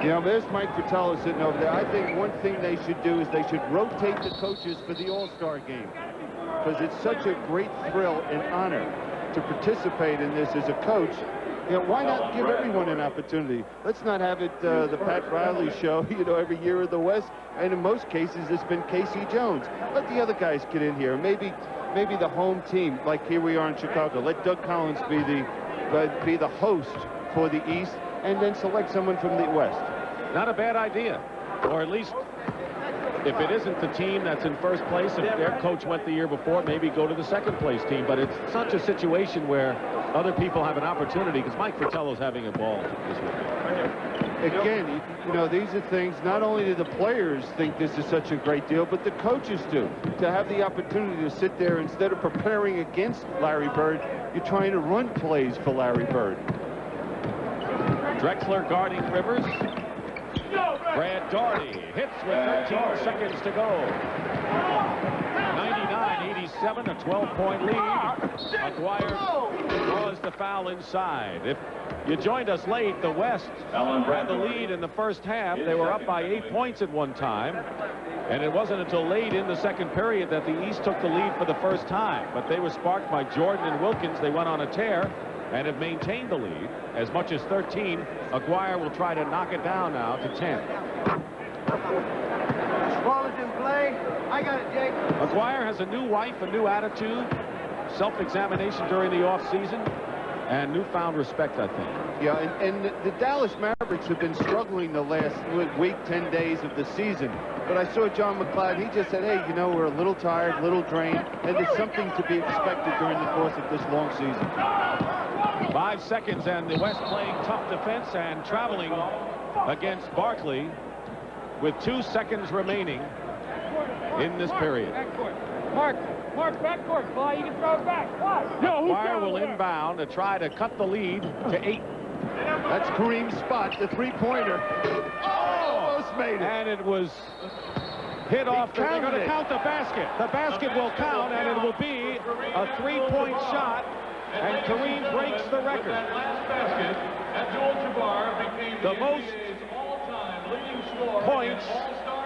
[SPEAKER 3] You know, there's Mike Fratello sitting over there. I think one thing they should do is they should rotate the coaches for the All-Star game, because it's such a great thrill and honor to participate in this as a coach. You know, why not give everyone an opportunity? Let's not have it the Pat Riley show, you know, every year in the West. And in most cases, it's been Casey Jones. Let the other guys get in here. Maybe the home team, like here we are in Chicago. Let Doug Collins be the host for the East, and then select someone from the West.
[SPEAKER 4] Not a bad idea, or at least if it isn't the team that's in first place, if their coach went the year before, maybe go to the second place team. But it's such a situation where other people have an opportunity, because Mike Fratello's having a ball this week.
[SPEAKER 3] Again, you know, these are things, not only do the players think this is such a great deal, but the coaches do. To have the opportunity to sit there, instead of preparing against Larry Bird, you're trying to run plays for Larry Bird.
[SPEAKER 4] Drexler guarding Rivers. Brad Daugherty hits with 13 seconds to go. 99-87, a 12-point lead. Aguirre draws the foul inside. If you joined us late, the West had the lead in the first half. They were up by 8 points at one time. And it wasn't until late in the second period that the East took the lead for the first time. But they were sparked by Jordan and Wilkins. They went on a tear and have maintained the lead as much as 13. Aguirre will try to knock it down now to 10.
[SPEAKER 9] Ball is in play. I got it, Jake.
[SPEAKER 4] Aguirre has a new wife, a new attitude, self-examination during the offseason, and newfound respect, I think.
[SPEAKER 3] Yeah, and the Dallas Mavericks have been struggling the last week, 10 days of the season. But I saw John McLeod. He just said, hey, you know, we're a little tired, a little drained, and there's something to be expected during the course of this long season.
[SPEAKER 4] 5 seconds, and the West playing tough defense and traveling against Barkley with 2 seconds remaining in this period.
[SPEAKER 10] Mark, backcourt, Clyde, you can throw it back.
[SPEAKER 4] Aguirre will inbound to try to cut the lead to 8.
[SPEAKER 3] That's Kareem's spot, the three-pointer. Oh, almost made it.
[SPEAKER 4] And it was hit off. They're going to count the basket. The basket will count, and it will be a 3-point shot. And Kareem breaks the record.
[SPEAKER 1] That last basket, Abdul-Jabbar became
[SPEAKER 4] the most
[SPEAKER 1] all-time leading scorer
[SPEAKER 4] points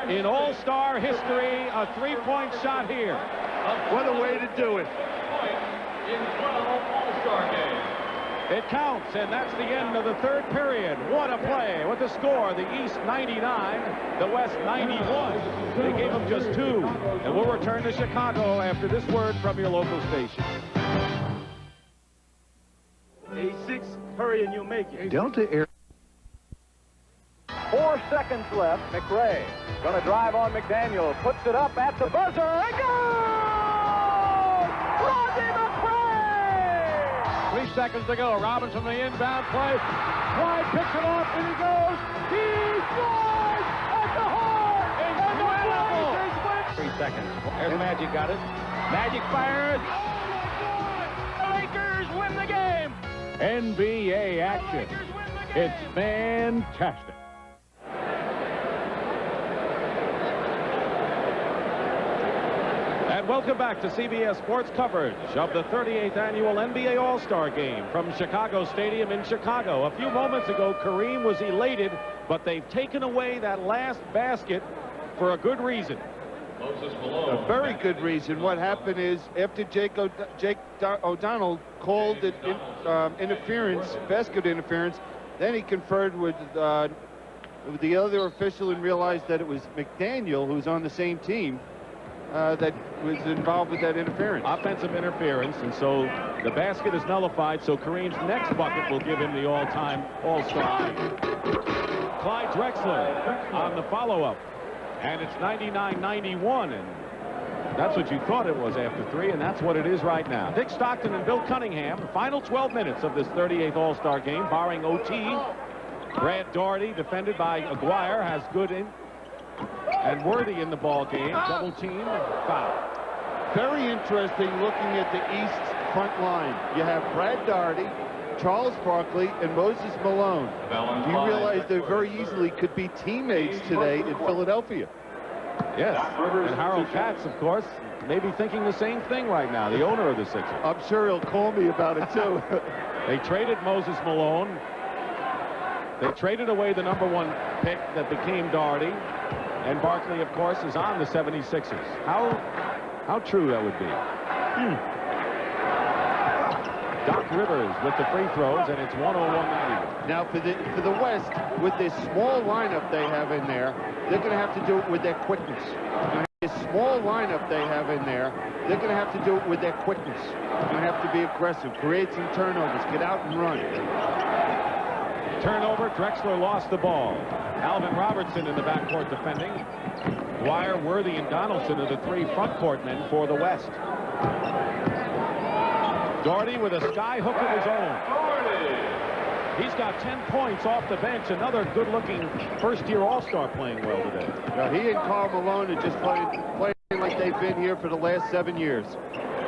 [SPEAKER 4] in All-Star history. A 3-point shot here.
[SPEAKER 3] What a way to do it.
[SPEAKER 1] In 12 All-Star games.
[SPEAKER 4] It counts, and that's the end of the third period. What a play. With the score, the East 99, the West 91. They gave them just 2. And we'll return to Chicago after this word from your local station.
[SPEAKER 7] 86, hurry and you'll make it.
[SPEAKER 5] Delta Air.
[SPEAKER 10] 4 seconds left. McRae going to drive on McDaniel. Puts it up at the buzzer. And goal! Rodney McRae! 3 seconds to go. Robbins from the inbound play. Clyde picks it off and he goes. He scores at the horn! And the Blazers win. 3 seconds. There's Magic, got it. Magic fires. Oh my God! The Lakers win the game. NBA action. It's fantastic.
[SPEAKER 4] And welcome back to CBS Sports coverage of the 38th annual NBA All-Star Game from Chicago Stadium in Chicago. A few moments ago, Kareem was elated, but they've taken away that last basket for a good reason.
[SPEAKER 3] A very good reason. What happened is after Jake O'Donnell called it interference, basket interference, then he conferred with the other official and realized that it was McDaniel, who's on the same team, that was involved with that interference.
[SPEAKER 4] Offensive interference, and so the basket is nullified, so Kareem's next bucket will give him the all-time All-Star. Clyde Drexler on the follow-up, and it's 99-91, and that's what you thought it was after 3, and that's what it is right now. Dick Stockton and Bill Cunningham, the final 12 minutes of this 38th All-Star game, barring OT. Brad Daugherty, defended by Aguirre, has good in, and Worthy in the ball game. Double team, foul.
[SPEAKER 3] Very interesting looking at the East's front line. You have Brad Daugherty, Charles Barkley, and Moses Malone. You realize they very easily could be teammates today in Philadelphia.
[SPEAKER 4] Yes, and Harold Katz, of course, may be thinking the same thing right now, the owner of the Sixers.
[SPEAKER 3] I'm sure he'll call me about it, too.
[SPEAKER 4] They traded Moses Malone. They traded away the #1 pick that became Daugherty. And Barkley, of course, is on the 76ers. How true that would be. Doc Rivers with the free throws, and it's 101-91.
[SPEAKER 3] Now, for the West, with this small lineup they have in there, they're going to have to do it with their quickness. This small lineup they have in there, they're going to have to do it with their quickness. They're going to have to be aggressive, create some turnovers, get out and run.
[SPEAKER 4] Turnover, Drexler lost the ball. Alvin Robertson in the backcourt defending. Dwyer, Worthy, and Donaldson are the 3 front court men for the West. Daugherty with a sky hook of his own. He's got 10 points off the bench. Another good-looking first-year All-Star playing well today.
[SPEAKER 3] Now, he and Karl Malone are just playing like they've been here for the last 7 years.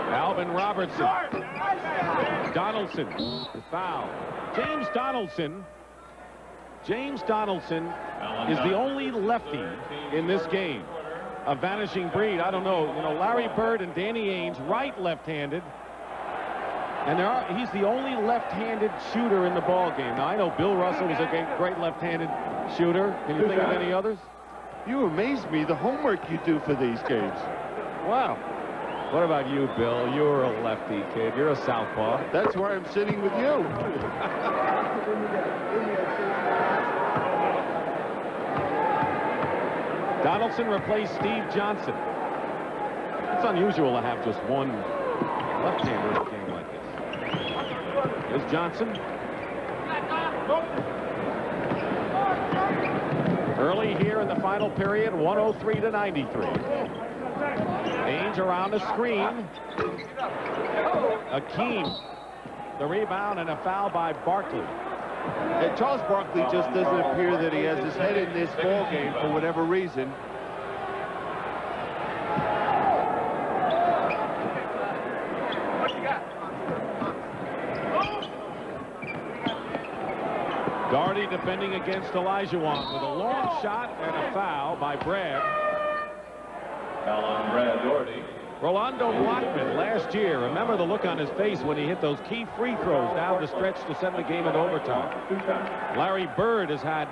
[SPEAKER 4] Alvin Robertson. Donaldson. The foul. James Donaldson is the only lefty in this game. A vanishing breed. I don't know. You know, Larry Bird and Danny Ainge, right left-handed. And he's the only left-handed shooter in the ball game. Now, I know Bill Russell was a great left-handed shooter. Can you think of any others?
[SPEAKER 3] You amaze me, the homework you do for these games.
[SPEAKER 4] Wow. What about you, Bill? You're a lefty kid. You're a southpaw.
[SPEAKER 3] That's why I'm sitting with you.
[SPEAKER 4] Donaldson replaced Steve Johnson. It's unusual to have just one left-hander in a game like this. Here's Johnson. Early here in the final period, 103-93. Ainge around the screen. Akeem, the rebound, and a foul by Barkley.
[SPEAKER 3] And Charles Barkley just doesn't appear that he has his head in this ball game for whatever reason.
[SPEAKER 4] Daugherty defending against Olajuwon with a long shot and a foul by Brad.
[SPEAKER 1] Foul on Brad Daugherty.
[SPEAKER 4] Rolando Blackman last year, remember the look on his face when he hit those key free throws down the stretch to send the game into overtime. Larry Bird has had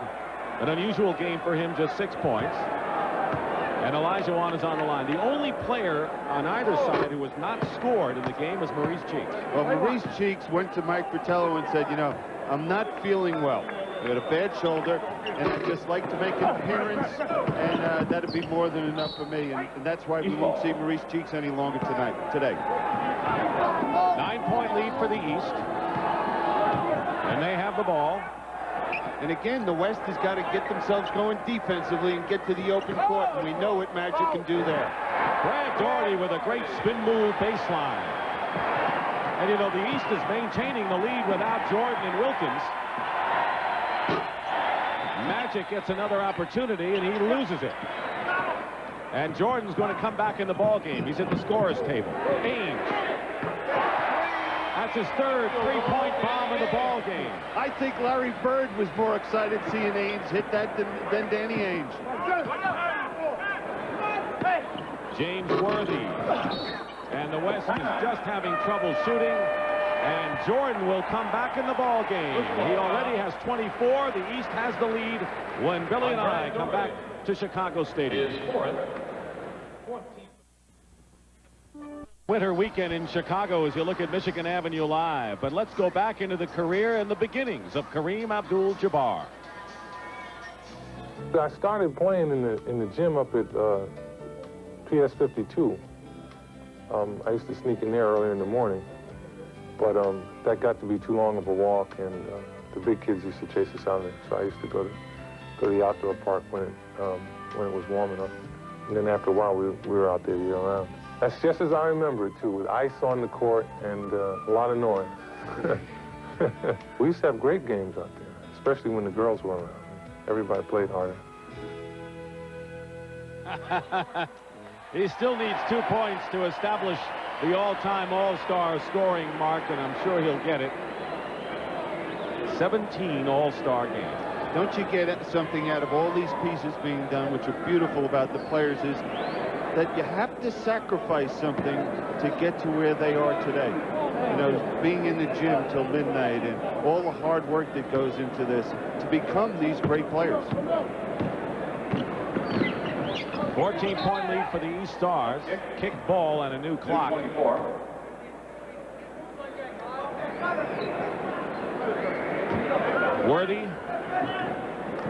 [SPEAKER 4] an unusual game for him, just 6 points. And Olajuwon is on the line. The only player on either side who has not scored in the game is Maurice Cheeks.
[SPEAKER 3] Well, Maurice Cheeks went to Mike Fratello and said, you know, I'm not feeling well. I got a bad shoulder, and I'd just like to make an appearance, and that'd be more than enough for me. And that's why we won't see Maurice Cheeks any longer today.
[SPEAKER 4] 9-point lead for the East. And they have the ball.
[SPEAKER 3] And again, the West has got to get themselves going defensively and get to the open court, and we know what Magic can do there.
[SPEAKER 4] Brad Daugherty with a great spin move baseline. And, you know, the East is maintaining the lead without Jordan and Wilkins. Magic gets another opportunity, and he loses it. And Jordan's going to come back in the ball game. He's at the scorer's table. Ainge. That's his third three-point bomb of the ball game.
[SPEAKER 3] I think Larry Bird was more excited seeing Ainge hit that than Danny Ainge.
[SPEAKER 4] James Worthy. And the West is just having trouble shooting. And Jordan will come back in the ball game. He already has 24. The East has the lead when Billy and I come back to Chicago Stadium. Winter weekend in Chicago as you look at Michigan Avenue Live. But let's go back into the career and the beginnings of Kareem Abdul-Jabbar.
[SPEAKER 2] I started playing in the gym up at PS 52. I used to sneak in there early in the morning, but that got to be too long of a walk, and the big kids used to chase us out there. So I used to go to the outdoor park when it was warm enough, and then after a while we were out there year round. That's just as I remember it too, with ice on the court and a lot of noise. We used to have great games out there, especially when the girls were around. Everybody played harder.
[SPEAKER 4] He still needs 2 points to establish the all-time all-star scoring mark, and I'm sure he'll get it. 17 all-star games.
[SPEAKER 3] Don't you get something out of all these pieces being done, which are beautiful about the players, is that you have to sacrifice something to get to where they are today. You know, being in the gym till midnight and all the hard work that goes into this to become these great players.
[SPEAKER 4] 14-point lead for the East Stars. Kick ball and a new clock. Worthy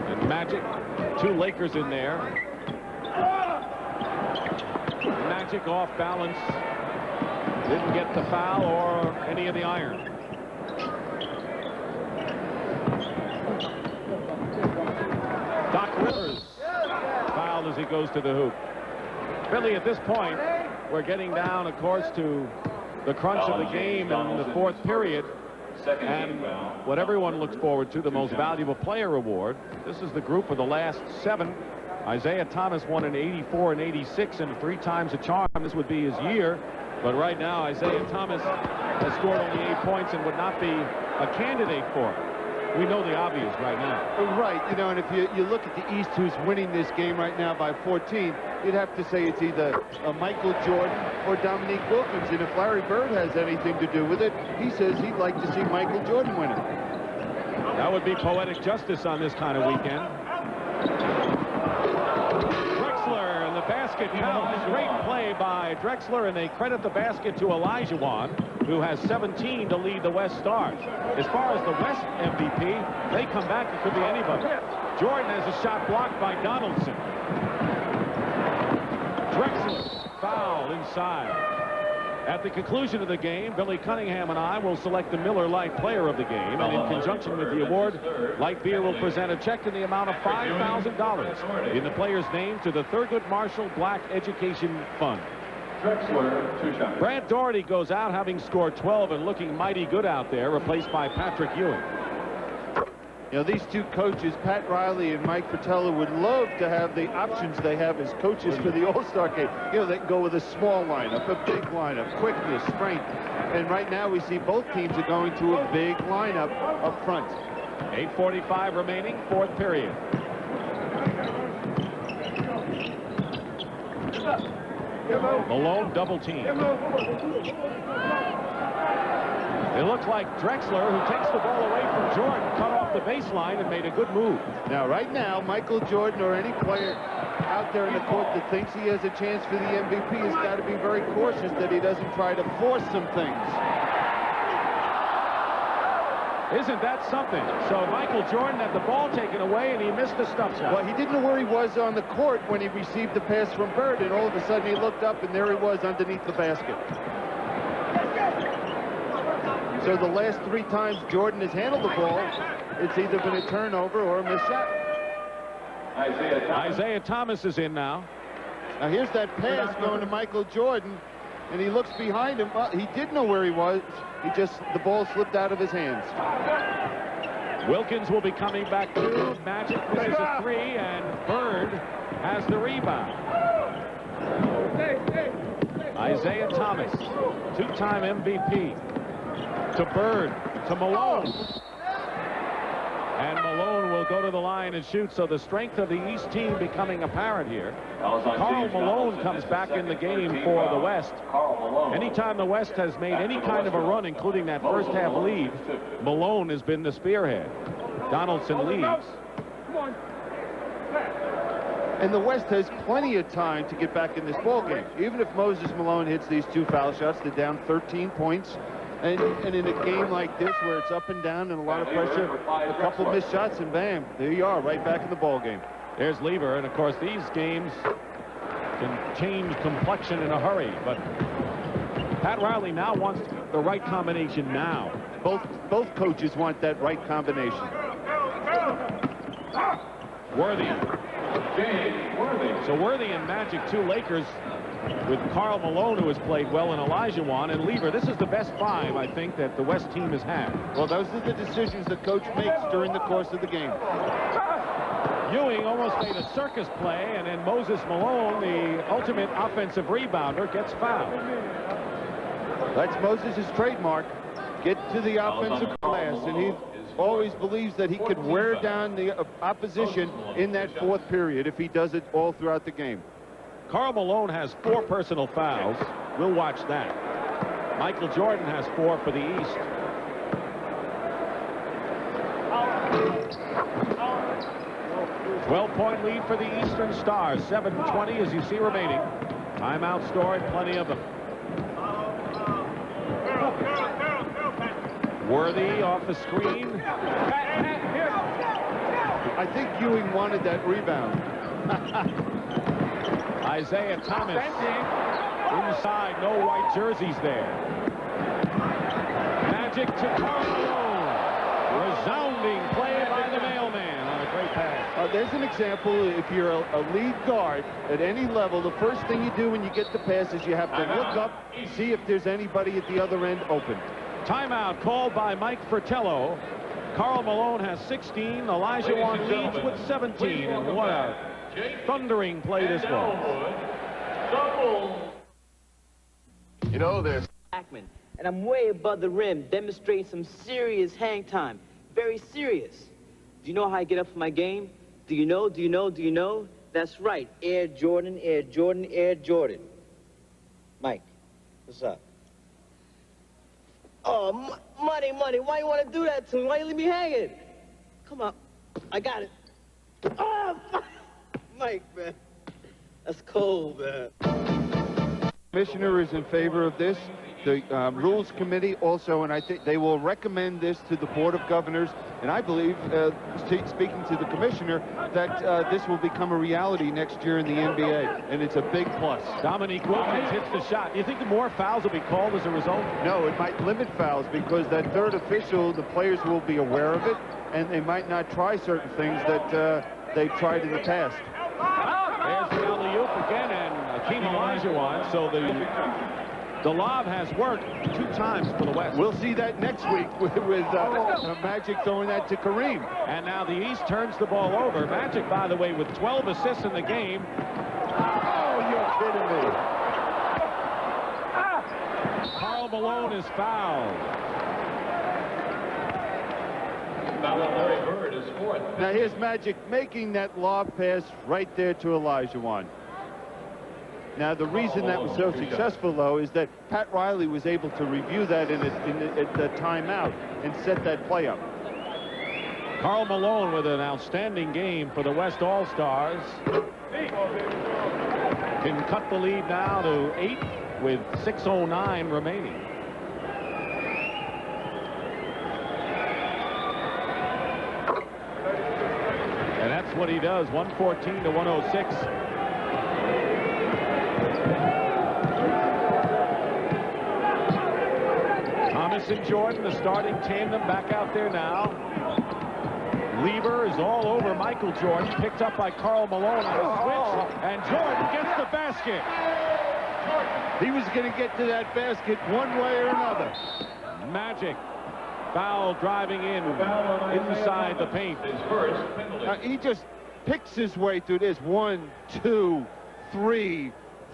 [SPEAKER 4] and Magic. 2 Lakers in there. Magic off balance. Didn't get the foul or any of the iron. Doc Rivers fouled as he goes to the hoop. Billy, at this point, we're getting down, of course, to the crunch of the game in the 4th period. And what everyone looks forward to, the most valuable player award. This is the group of the last 7. Isaiah Thomas won in '84 and '86 and 3 times a charm. This would be his year. But right now, Isaiah Thomas has scored only 8 points and would not be a candidate for it. We know the obvious right now.
[SPEAKER 3] Right, you know, and if you look at the East, who's winning this game right now by 14, you'd have to say it's either Michael Jordan or Dominique Wilkins. And if Larry Bird has anything to do with it, he says he'd like to see Michael Jordan win it.
[SPEAKER 4] That would be poetic justice on this kind of weekend. Drexler and the basket counts. Great play by Drexler, and they credit the basket to Olajuwon, who has 17 to lead the West Stars. As far as the West MVP, they come back, it could be anybody. Jordan has a shot blocked by Donaldson. Drexler foul inside. At the conclusion of the game, Billy Cunningham and I will select the Miller Lite Player of the Game, and in conjunction with the award, Light Beer will present a check in the amount of $5,000 in the player's name to the Thurgood Marshall Black Education Fund. Brad Daugherty goes out having scored 12 and looking mighty good out there, replaced by Patrick Ewing.
[SPEAKER 3] You know, these 2 coaches, Pat Riley and Mike Fratello, would love to have the options they have as coaches for the All-Star game. You know, they can go with a small lineup, a big lineup, quickness, strength. And right now we see both teams are going to a big lineup up front.
[SPEAKER 4] 8:45 remaining, 4th period. Malone double team. It looks like Drexler, who takes the ball away from Jordan, cut off the baseline and made a good move.
[SPEAKER 3] Now, right now, Michael Jordan or any player out there in the court that thinks he has a chance for the MVP has got to be very cautious that he doesn't try to force some things.
[SPEAKER 4] Isn't that something? So Michael Jordan had the ball taken away and he missed the stop shot.
[SPEAKER 3] Well, he didn't know where he was on the court when he received the pass from Bird, and all of a sudden he looked up and there he was underneath the basket. So the last 3 times Jordan has handled the ball, it's either been a turnover or a missed shot.
[SPEAKER 4] Isaiah Thomas is in now.
[SPEAKER 3] Now here's that pass going to Michael Jordan, and he looks behind him. Well, he did know where he was. The ball slipped out of his hands.
[SPEAKER 4] Wilkins will be coming back to. Magic misses a 3, and Bird has the rebound. Isaiah Thomas, 2-time MVP. To Bird, to Malone. And Malone will go to the line and shoot, so the strength of the East team becoming apparent here. Karl Malone comes back in the game for the West. Anytime the West has made any kind of a run, including that first half lead, Malone has been the spearhead. Donaldson leaves.
[SPEAKER 3] And the West has plenty of time to get back in this ball game. Even if Moses Malone hits these 2 foul shots, they're down 13 points. And in a game like this where it's up and down and a lot of pressure, a couple missed shots and bam, there you are, right back in the ball game.
[SPEAKER 4] There's Lever, and of course these games can change complexion in a hurry, but Pat Riley now wants the right combination now.
[SPEAKER 3] Both coaches want that right combination.
[SPEAKER 4] Worthy. So Worthy and Magic, 2 Lakers, with Karl Malone, who has played well, and Olajuwon and Lever. This is the best 5, I think, that the West team has had.
[SPEAKER 3] Well, those are the decisions the coach makes during the course of the game.
[SPEAKER 4] Ewing almost made a circus play, and then Moses Malone, the ultimate offensive rebounder, gets fouled.
[SPEAKER 3] That's Moses' trademark. Get to the offensive glass, and he always believes that he could wear down the opposition in that 4th period if he does it all throughout the game.
[SPEAKER 4] Karl Malone has 4 personal fouls. We'll watch that. Michael Jordan has 4 for the East. A 12-point lead for the Eastern Stars. 7:20 as you see remaining. Timeout scored, plenty of them. Worthy off the screen.
[SPEAKER 3] I think Ewing wanted that rebound.
[SPEAKER 4] Isaiah Thomas inside, no white jerseys there. Magic to Karl Malone. Resounding play by the mailman on a great pass.
[SPEAKER 3] There's an example. If you're a lead guard at any level, the first thing you do when you get the pass is you have to look up, see if there's anybody at the other end open.
[SPEAKER 4] Timeout called by Mike Fratello. Karl Malone has 16. Olajuwon leads with 17. And what a thundering play this was.
[SPEAKER 11] You know, there's
[SPEAKER 12] Ackman, and I'm way above the rim, demonstrating some serious hang time. Very serious. Do you know how I get up for my game? Do you know? Do you know? Do you know? That's right. Air Jordan, Air Jordan, Air Jordan. Mike, what's up? Oh, money, why you want to do that to me? Why you leave me hanging? Come on, I got it. Oh, Mike, man, that's cold, man.
[SPEAKER 3] Commissioner is in favor of this. The Rules Committee also, and I think they will recommend this to the Board of Governors. And I believe, speaking to the Commissioner, that this will become a reality next year in the NBA, and it's a big plus.
[SPEAKER 4] Dominique Wilkins hits the shot. Do you think the more fouls will be called as a result?
[SPEAKER 3] No, it might limit fouls because that 3rd official, the players will be aware of it, and they might not try certain things that they've tried in the past.
[SPEAKER 4] There's the alley-oop again, and Hakeem Olajuwon. So the lob has worked 2 times for the West.
[SPEAKER 3] We'll see that next week with Magic throwing that to Kareem.
[SPEAKER 4] And now the East turns the ball over. Magic, by the way, with 12 assists in the game.
[SPEAKER 3] Oh, you're kidding me.
[SPEAKER 4] Karl Malone is fouled.
[SPEAKER 1] Larry Bird is 4th.
[SPEAKER 3] Now here's Magic making that lob pass right there to Olajuwon. Now, the reason that was so successful, though, is that Pat Riley was able to review that at the timeout and set that play up.
[SPEAKER 4] Karl Malone with an outstanding game for the West All-Stars. Can cut the lead now to 8 with 6:09 remaining. And that's what he does, 114 to 106. Thomas and Jordan, the starting tandem, back out there now. Lever is all over Michael Jordan, picked up by Karl Malone on a switch, and Jordan gets the basket.
[SPEAKER 3] He was going to get to that basket one way or another.
[SPEAKER 4] Magic, foul driving in inside the paint.
[SPEAKER 3] He just picks his way through this. 1, 2, 3,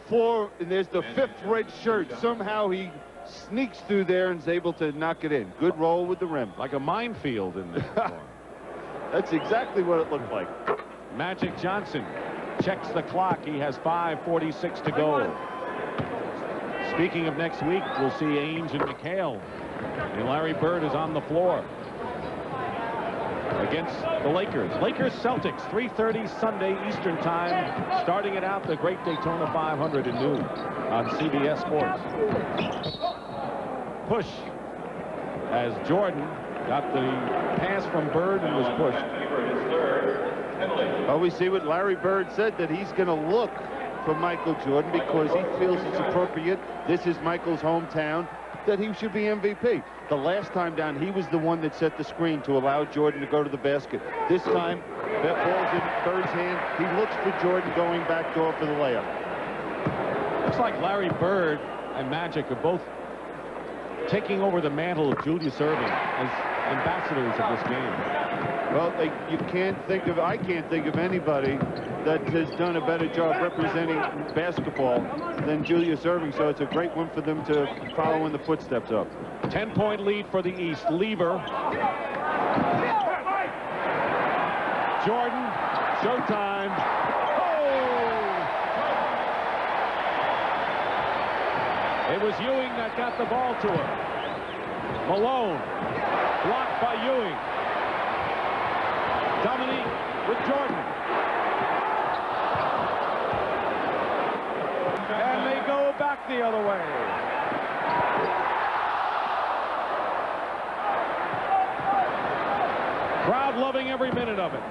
[SPEAKER 3] 4, and there's the 5th red shirt. Somehow he sneaks through there and is able to knock it in. Good roll with the rim.
[SPEAKER 4] Like a minefield in there.
[SPEAKER 3] That's exactly what it looked like.
[SPEAKER 4] Magic Johnson checks the clock. He has 5:46 to go. Speaking of next week, we'll see Ainge and McHale. And Larry Bird is on the floor. against the Lakers. Lakers-Celtics, 3:30 Sunday Eastern Time, starting it out the Great Daytona 500 at noon on CBS Sports. Push as Jordan got the pass from Bird and was pushed.
[SPEAKER 3] Well, we see what Larry Bird said, that he's going to look for Michael Jordan because he feels it's appropriate. This is Michael's hometown, that he should be MVP. The last time down, he was the one that set the screen to allow Jordan to go to the basket. This time, that ball's in Bird's hand. He looks for Jordan going back door for the layup.
[SPEAKER 4] Looks like Larry Bird and Magic are both taking over the mantle of Julius Erving as ambassadors of this game.
[SPEAKER 3] Well, I can't think of anybody that has done a better job representing basketball than Julius Erving, so it's a great one for them to follow in the footsteps of.
[SPEAKER 4] 10-point lead for the East. Lever. Jordan. Showtime. Oh! It was Ewing that got the ball to him. Malone. Blocked by Ewing. Dominique with Jordan. And they go back the other way. Crowd loving every minute of it.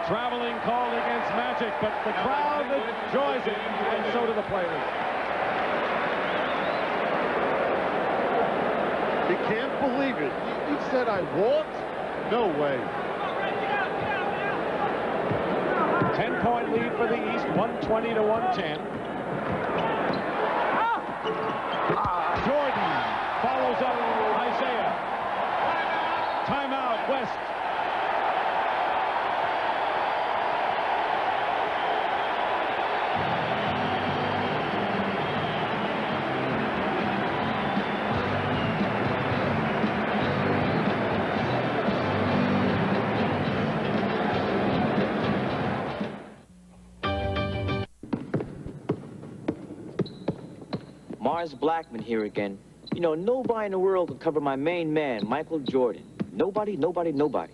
[SPEAKER 4] Traveling called against Magic, but the crowd enjoys it, and so do the players.
[SPEAKER 3] You can't believe it. You said I walked? No way.
[SPEAKER 4] 10-point lead for the East, 120 to 110. Jordan follows up Isaiah. Timeout, West.
[SPEAKER 12] Mars Blackman here again. You know, nobody in the world can cover my main man, Michael Jordan. Nobody, nobody, nobody.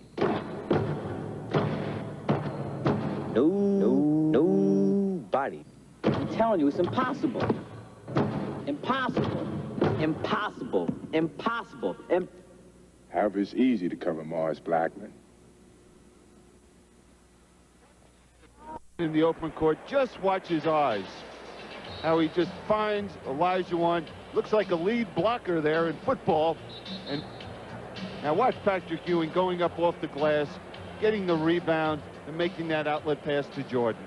[SPEAKER 12] Nobody. I'm telling you, it's impossible. Impossible. Impossible. Impossible.
[SPEAKER 8] However, it's easy to cover Mars Blackman.
[SPEAKER 3] In the open court, just watch his eyes. How he just finds Olajuwon. Looks like a lead blocker there in football. And now watch Patrick Ewing going up off the glass, getting the rebound, and making that outlet pass to Jordan.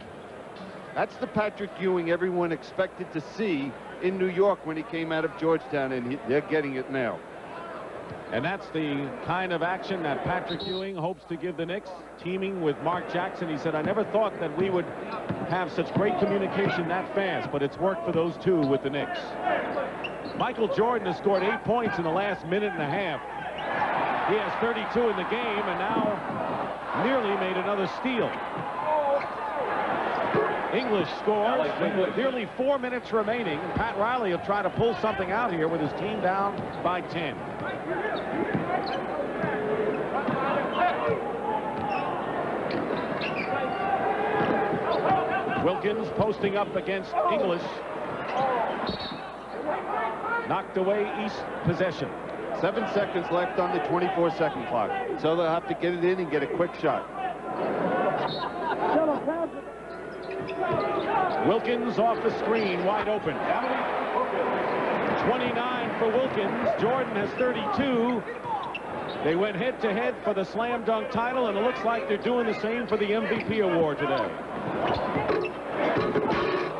[SPEAKER 3] That's the Patrick Ewing everyone expected to see in New York when he came out of Georgetown, and they're getting it now.
[SPEAKER 4] And that's the kind of action that Patrick Ewing hopes to give the Knicks, teaming with Mark Jackson. He said, I never thought that we would have such great communication that fast, but it's worked for those two with the Knicks. Michael Jordan has scored 8 points in the last minute and a half. He has 32 in the game and now nearly made another steal. English scores with nearly 4 minutes remaining. Pat Riley will try to pull something out here with his team down by 10. Wilkins posting up against English. Knocked away East possession.
[SPEAKER 3] 7 seconds left on the 24-second clock. So they'll have to get it in and get a quick shot.
[SPEAKER 4] Wilkins off the screen, wide open. 29 for Wilkins. Jordan has 32. They went head-to-head for the slam dunk title, and it looks like they're doing the same for the MVP award today.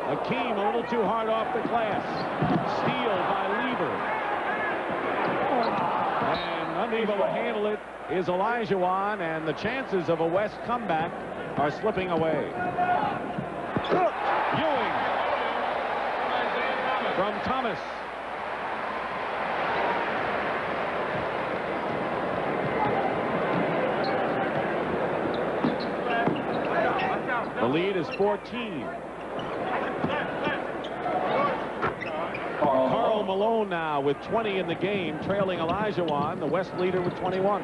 [SPEAKER 4] Hakeem a little too hard off the glass. Steal by Lever. And unable to handle it is Olajuwon, and the chances of a West comeback are slipping away. Ewing from Thomas. The lead is 14. Carl Malone now with 20 in the game, trailing Olajuwon, the West leader, with 21.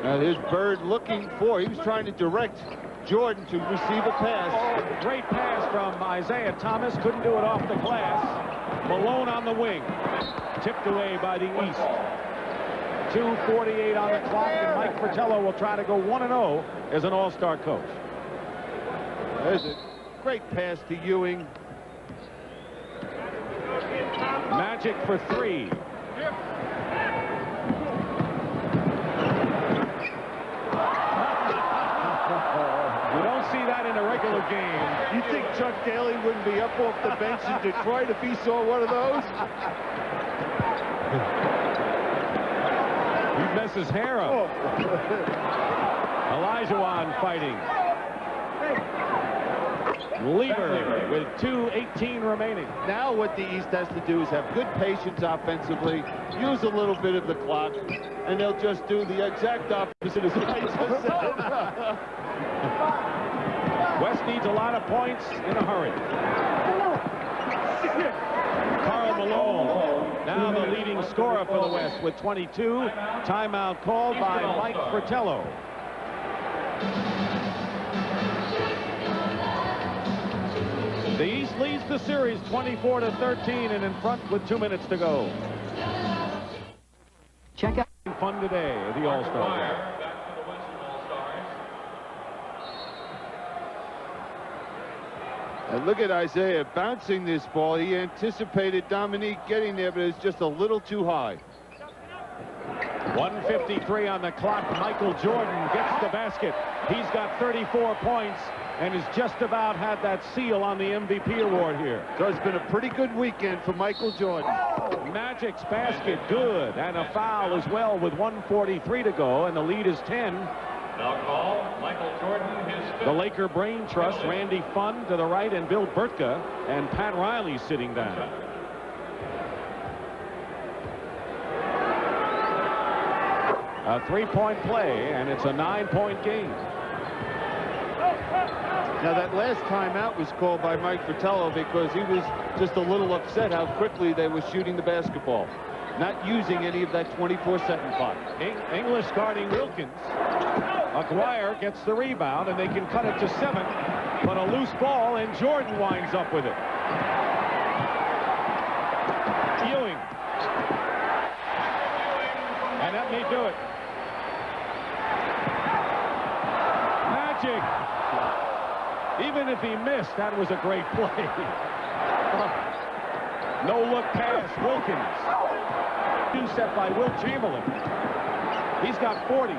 [SPEAKER 3] Now there's Bird looking for, he was trying to direct Jordan to receive a pass.
[SPEAKER 4] Oh, great pass from Isaiah Thomas, couldn't do it off the glass. Malone on the wing, tipped away by the East. 2:48 on the clock, and Mike Fratello will try to go 1-0 as an all-star coach.
[SPEAKER 3] There's a great pass to Ewing.
[SPEAKER 4] Magic for 3. You don't see that in a regular game.
[SPEAKER 3] You think Chuck Daly wouldn't be up off the bench in Detroit if he saw one of those?
[SPEAKER 4] He messes his hair up. Olajuwon fighting. Lieber with 2:18 remaining.
[SPEAKER 3] Now what the East has to do is have good patience offensively, use a little bit of the clock, and they'll just do the exact opposite as I just said.
[SPEAKER 4] West needs a lot of points in a hurry. Karl Malone, now the leading scorer for the West with 22. Timeout called by Mike Fratello. The East leads the series 24-13 and in front with 2 minutes to go.
[SPEAKER 12] Check out.
[SPEAKER 4] Fun today at the All-Star game.
[SPEAKER 3] And look at Isaiah bouncing this ball. He anticipated Dominique getting there, but it's just a little too high.
[SPEAKER 4] 1:53 on the clock. Michael Jordan gets the basket. He's got 34 points and has just about had that seal on the MVP award here.
[SPEAKER 3] So it's been a pretty good weekend for Michael Jordan.
[SPEAKER 4] Magic's basket, good, and a foul as well with 1:43 to go, and the lead is 10.
[SPEAKER 1] Now call Michael Jordan, his fifth.
[SPEAKER 4] The Laker Brain Trust, Randy Funn to the right and Bill Burtka, and Pat Riley sitting down. A 3-point play, and it's a 9-point game.
[SPEAKER 3] Now that last timeout was called by Mike Fratello because he was just a little upset how quickly they were shooting the basketball, not using any of that 24-second clock.
[SPEAKER 4] English guarding Wilkins. McGuire gets the rebound, and they can cut it to 7, but a loose ball, and Jordan winds up with it. Ewing. And that may do it. Magic. Even if he missed, that was a great play. No-look pass, Wilkins. Two-set by Wilt Chamberlain. He's got 40.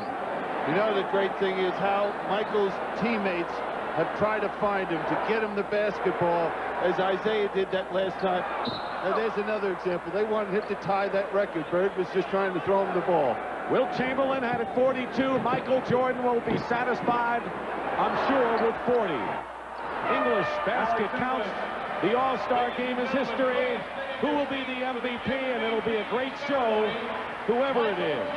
[SPEAKER 3] You know, the great thing is how Michael's teammates have tried to find him to get him the basketball, as Isaiah did that last time. Now, there's another example. They wanted him to tie that record. Bird was just trying to throw him the ball.
[SPEAKER 4] Wilt Chamberlain had it 42. Michael Jordan will be satisfied, I'm sure, with 40. English basket counts. The All-Star game is history. Who will be the MVP? And it'll be a great show, whoever it is.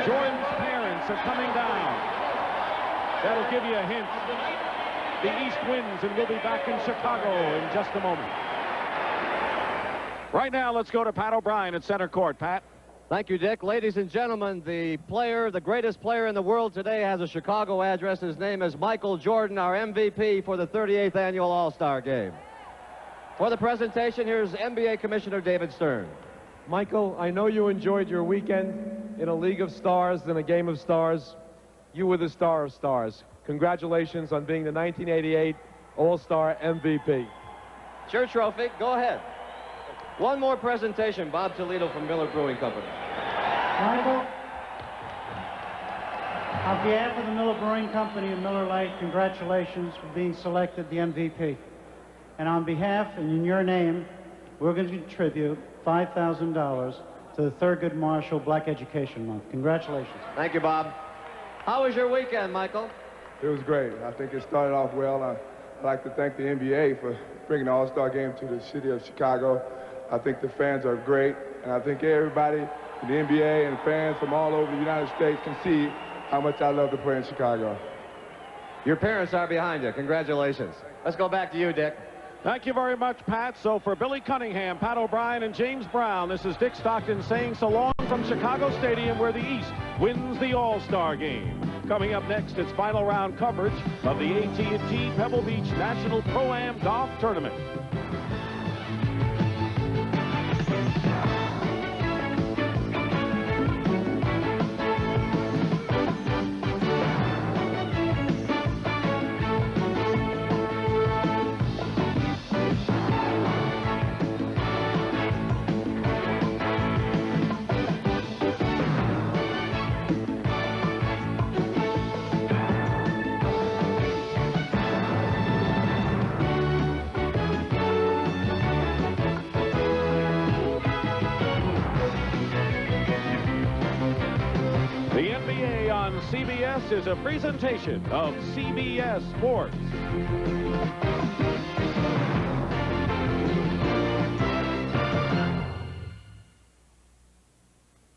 [SPEAKER 4] Jordan's parents are coming down. That'll give you a hint. The East wins, and we'll be back in Chicago in just a moment. Right now, let's go to Pat O'Brien at center court. Pat.
[SPEAKER 6] Thank you, Dick. Ladies and gentlemen, the greatest player in the world today has a Chicago address. His name is Michael Jordan, our MVP for the 38th annual All-Star Game. For the presentation, here's NBA Commissioner David Stern.
[SPEAKER 13] Michael, I know you enjoyed your weekend in a League of Stars and a Game of Stars. You were the star of stars. Congratulations on being the 1988 All-Star MVP.
[SPEAKER 6] It's your trophy. Go ahead. One more presentation. Bob Toledo from Miller Brewing Company.
[SPEAKER 14] Michael, on behalf of the Miller Brewing Company and Miller Lite, congratulations for being selected the MVP. And on behalf and in your name, we're going to contribute $5,000 to the Thurgood Marshall Black Education Month. Congratulations.
[SPEAKER 6] Thank you, Bob. How was your weekend, Michael?
[SPEAKER 8] It was great. I think it started off well. I'd like to thank the NBA for bringing the All-Star game to the city of Chicago. I think the fans are great, and I think everybody in the NBA and fans from all over the United States can see how much I love to play in Chicago.
[SPEAKER 6] Your parents are behind you. Congratulations. Let's go back to you, Dick.
[SPEAKER 4] Thank you very much, Pat. So for Billy Cunningham, Pat O'Brien, and James Brown, this is Dick Stockton saying so long from Chicago Stadium, where the East wins the All-Star Game. Coming up next, it's final round coverage of the AT&T Pebble Beach National Pro-Am Golf Tournament. The NBA on CBS is a presentation of CBS Sports.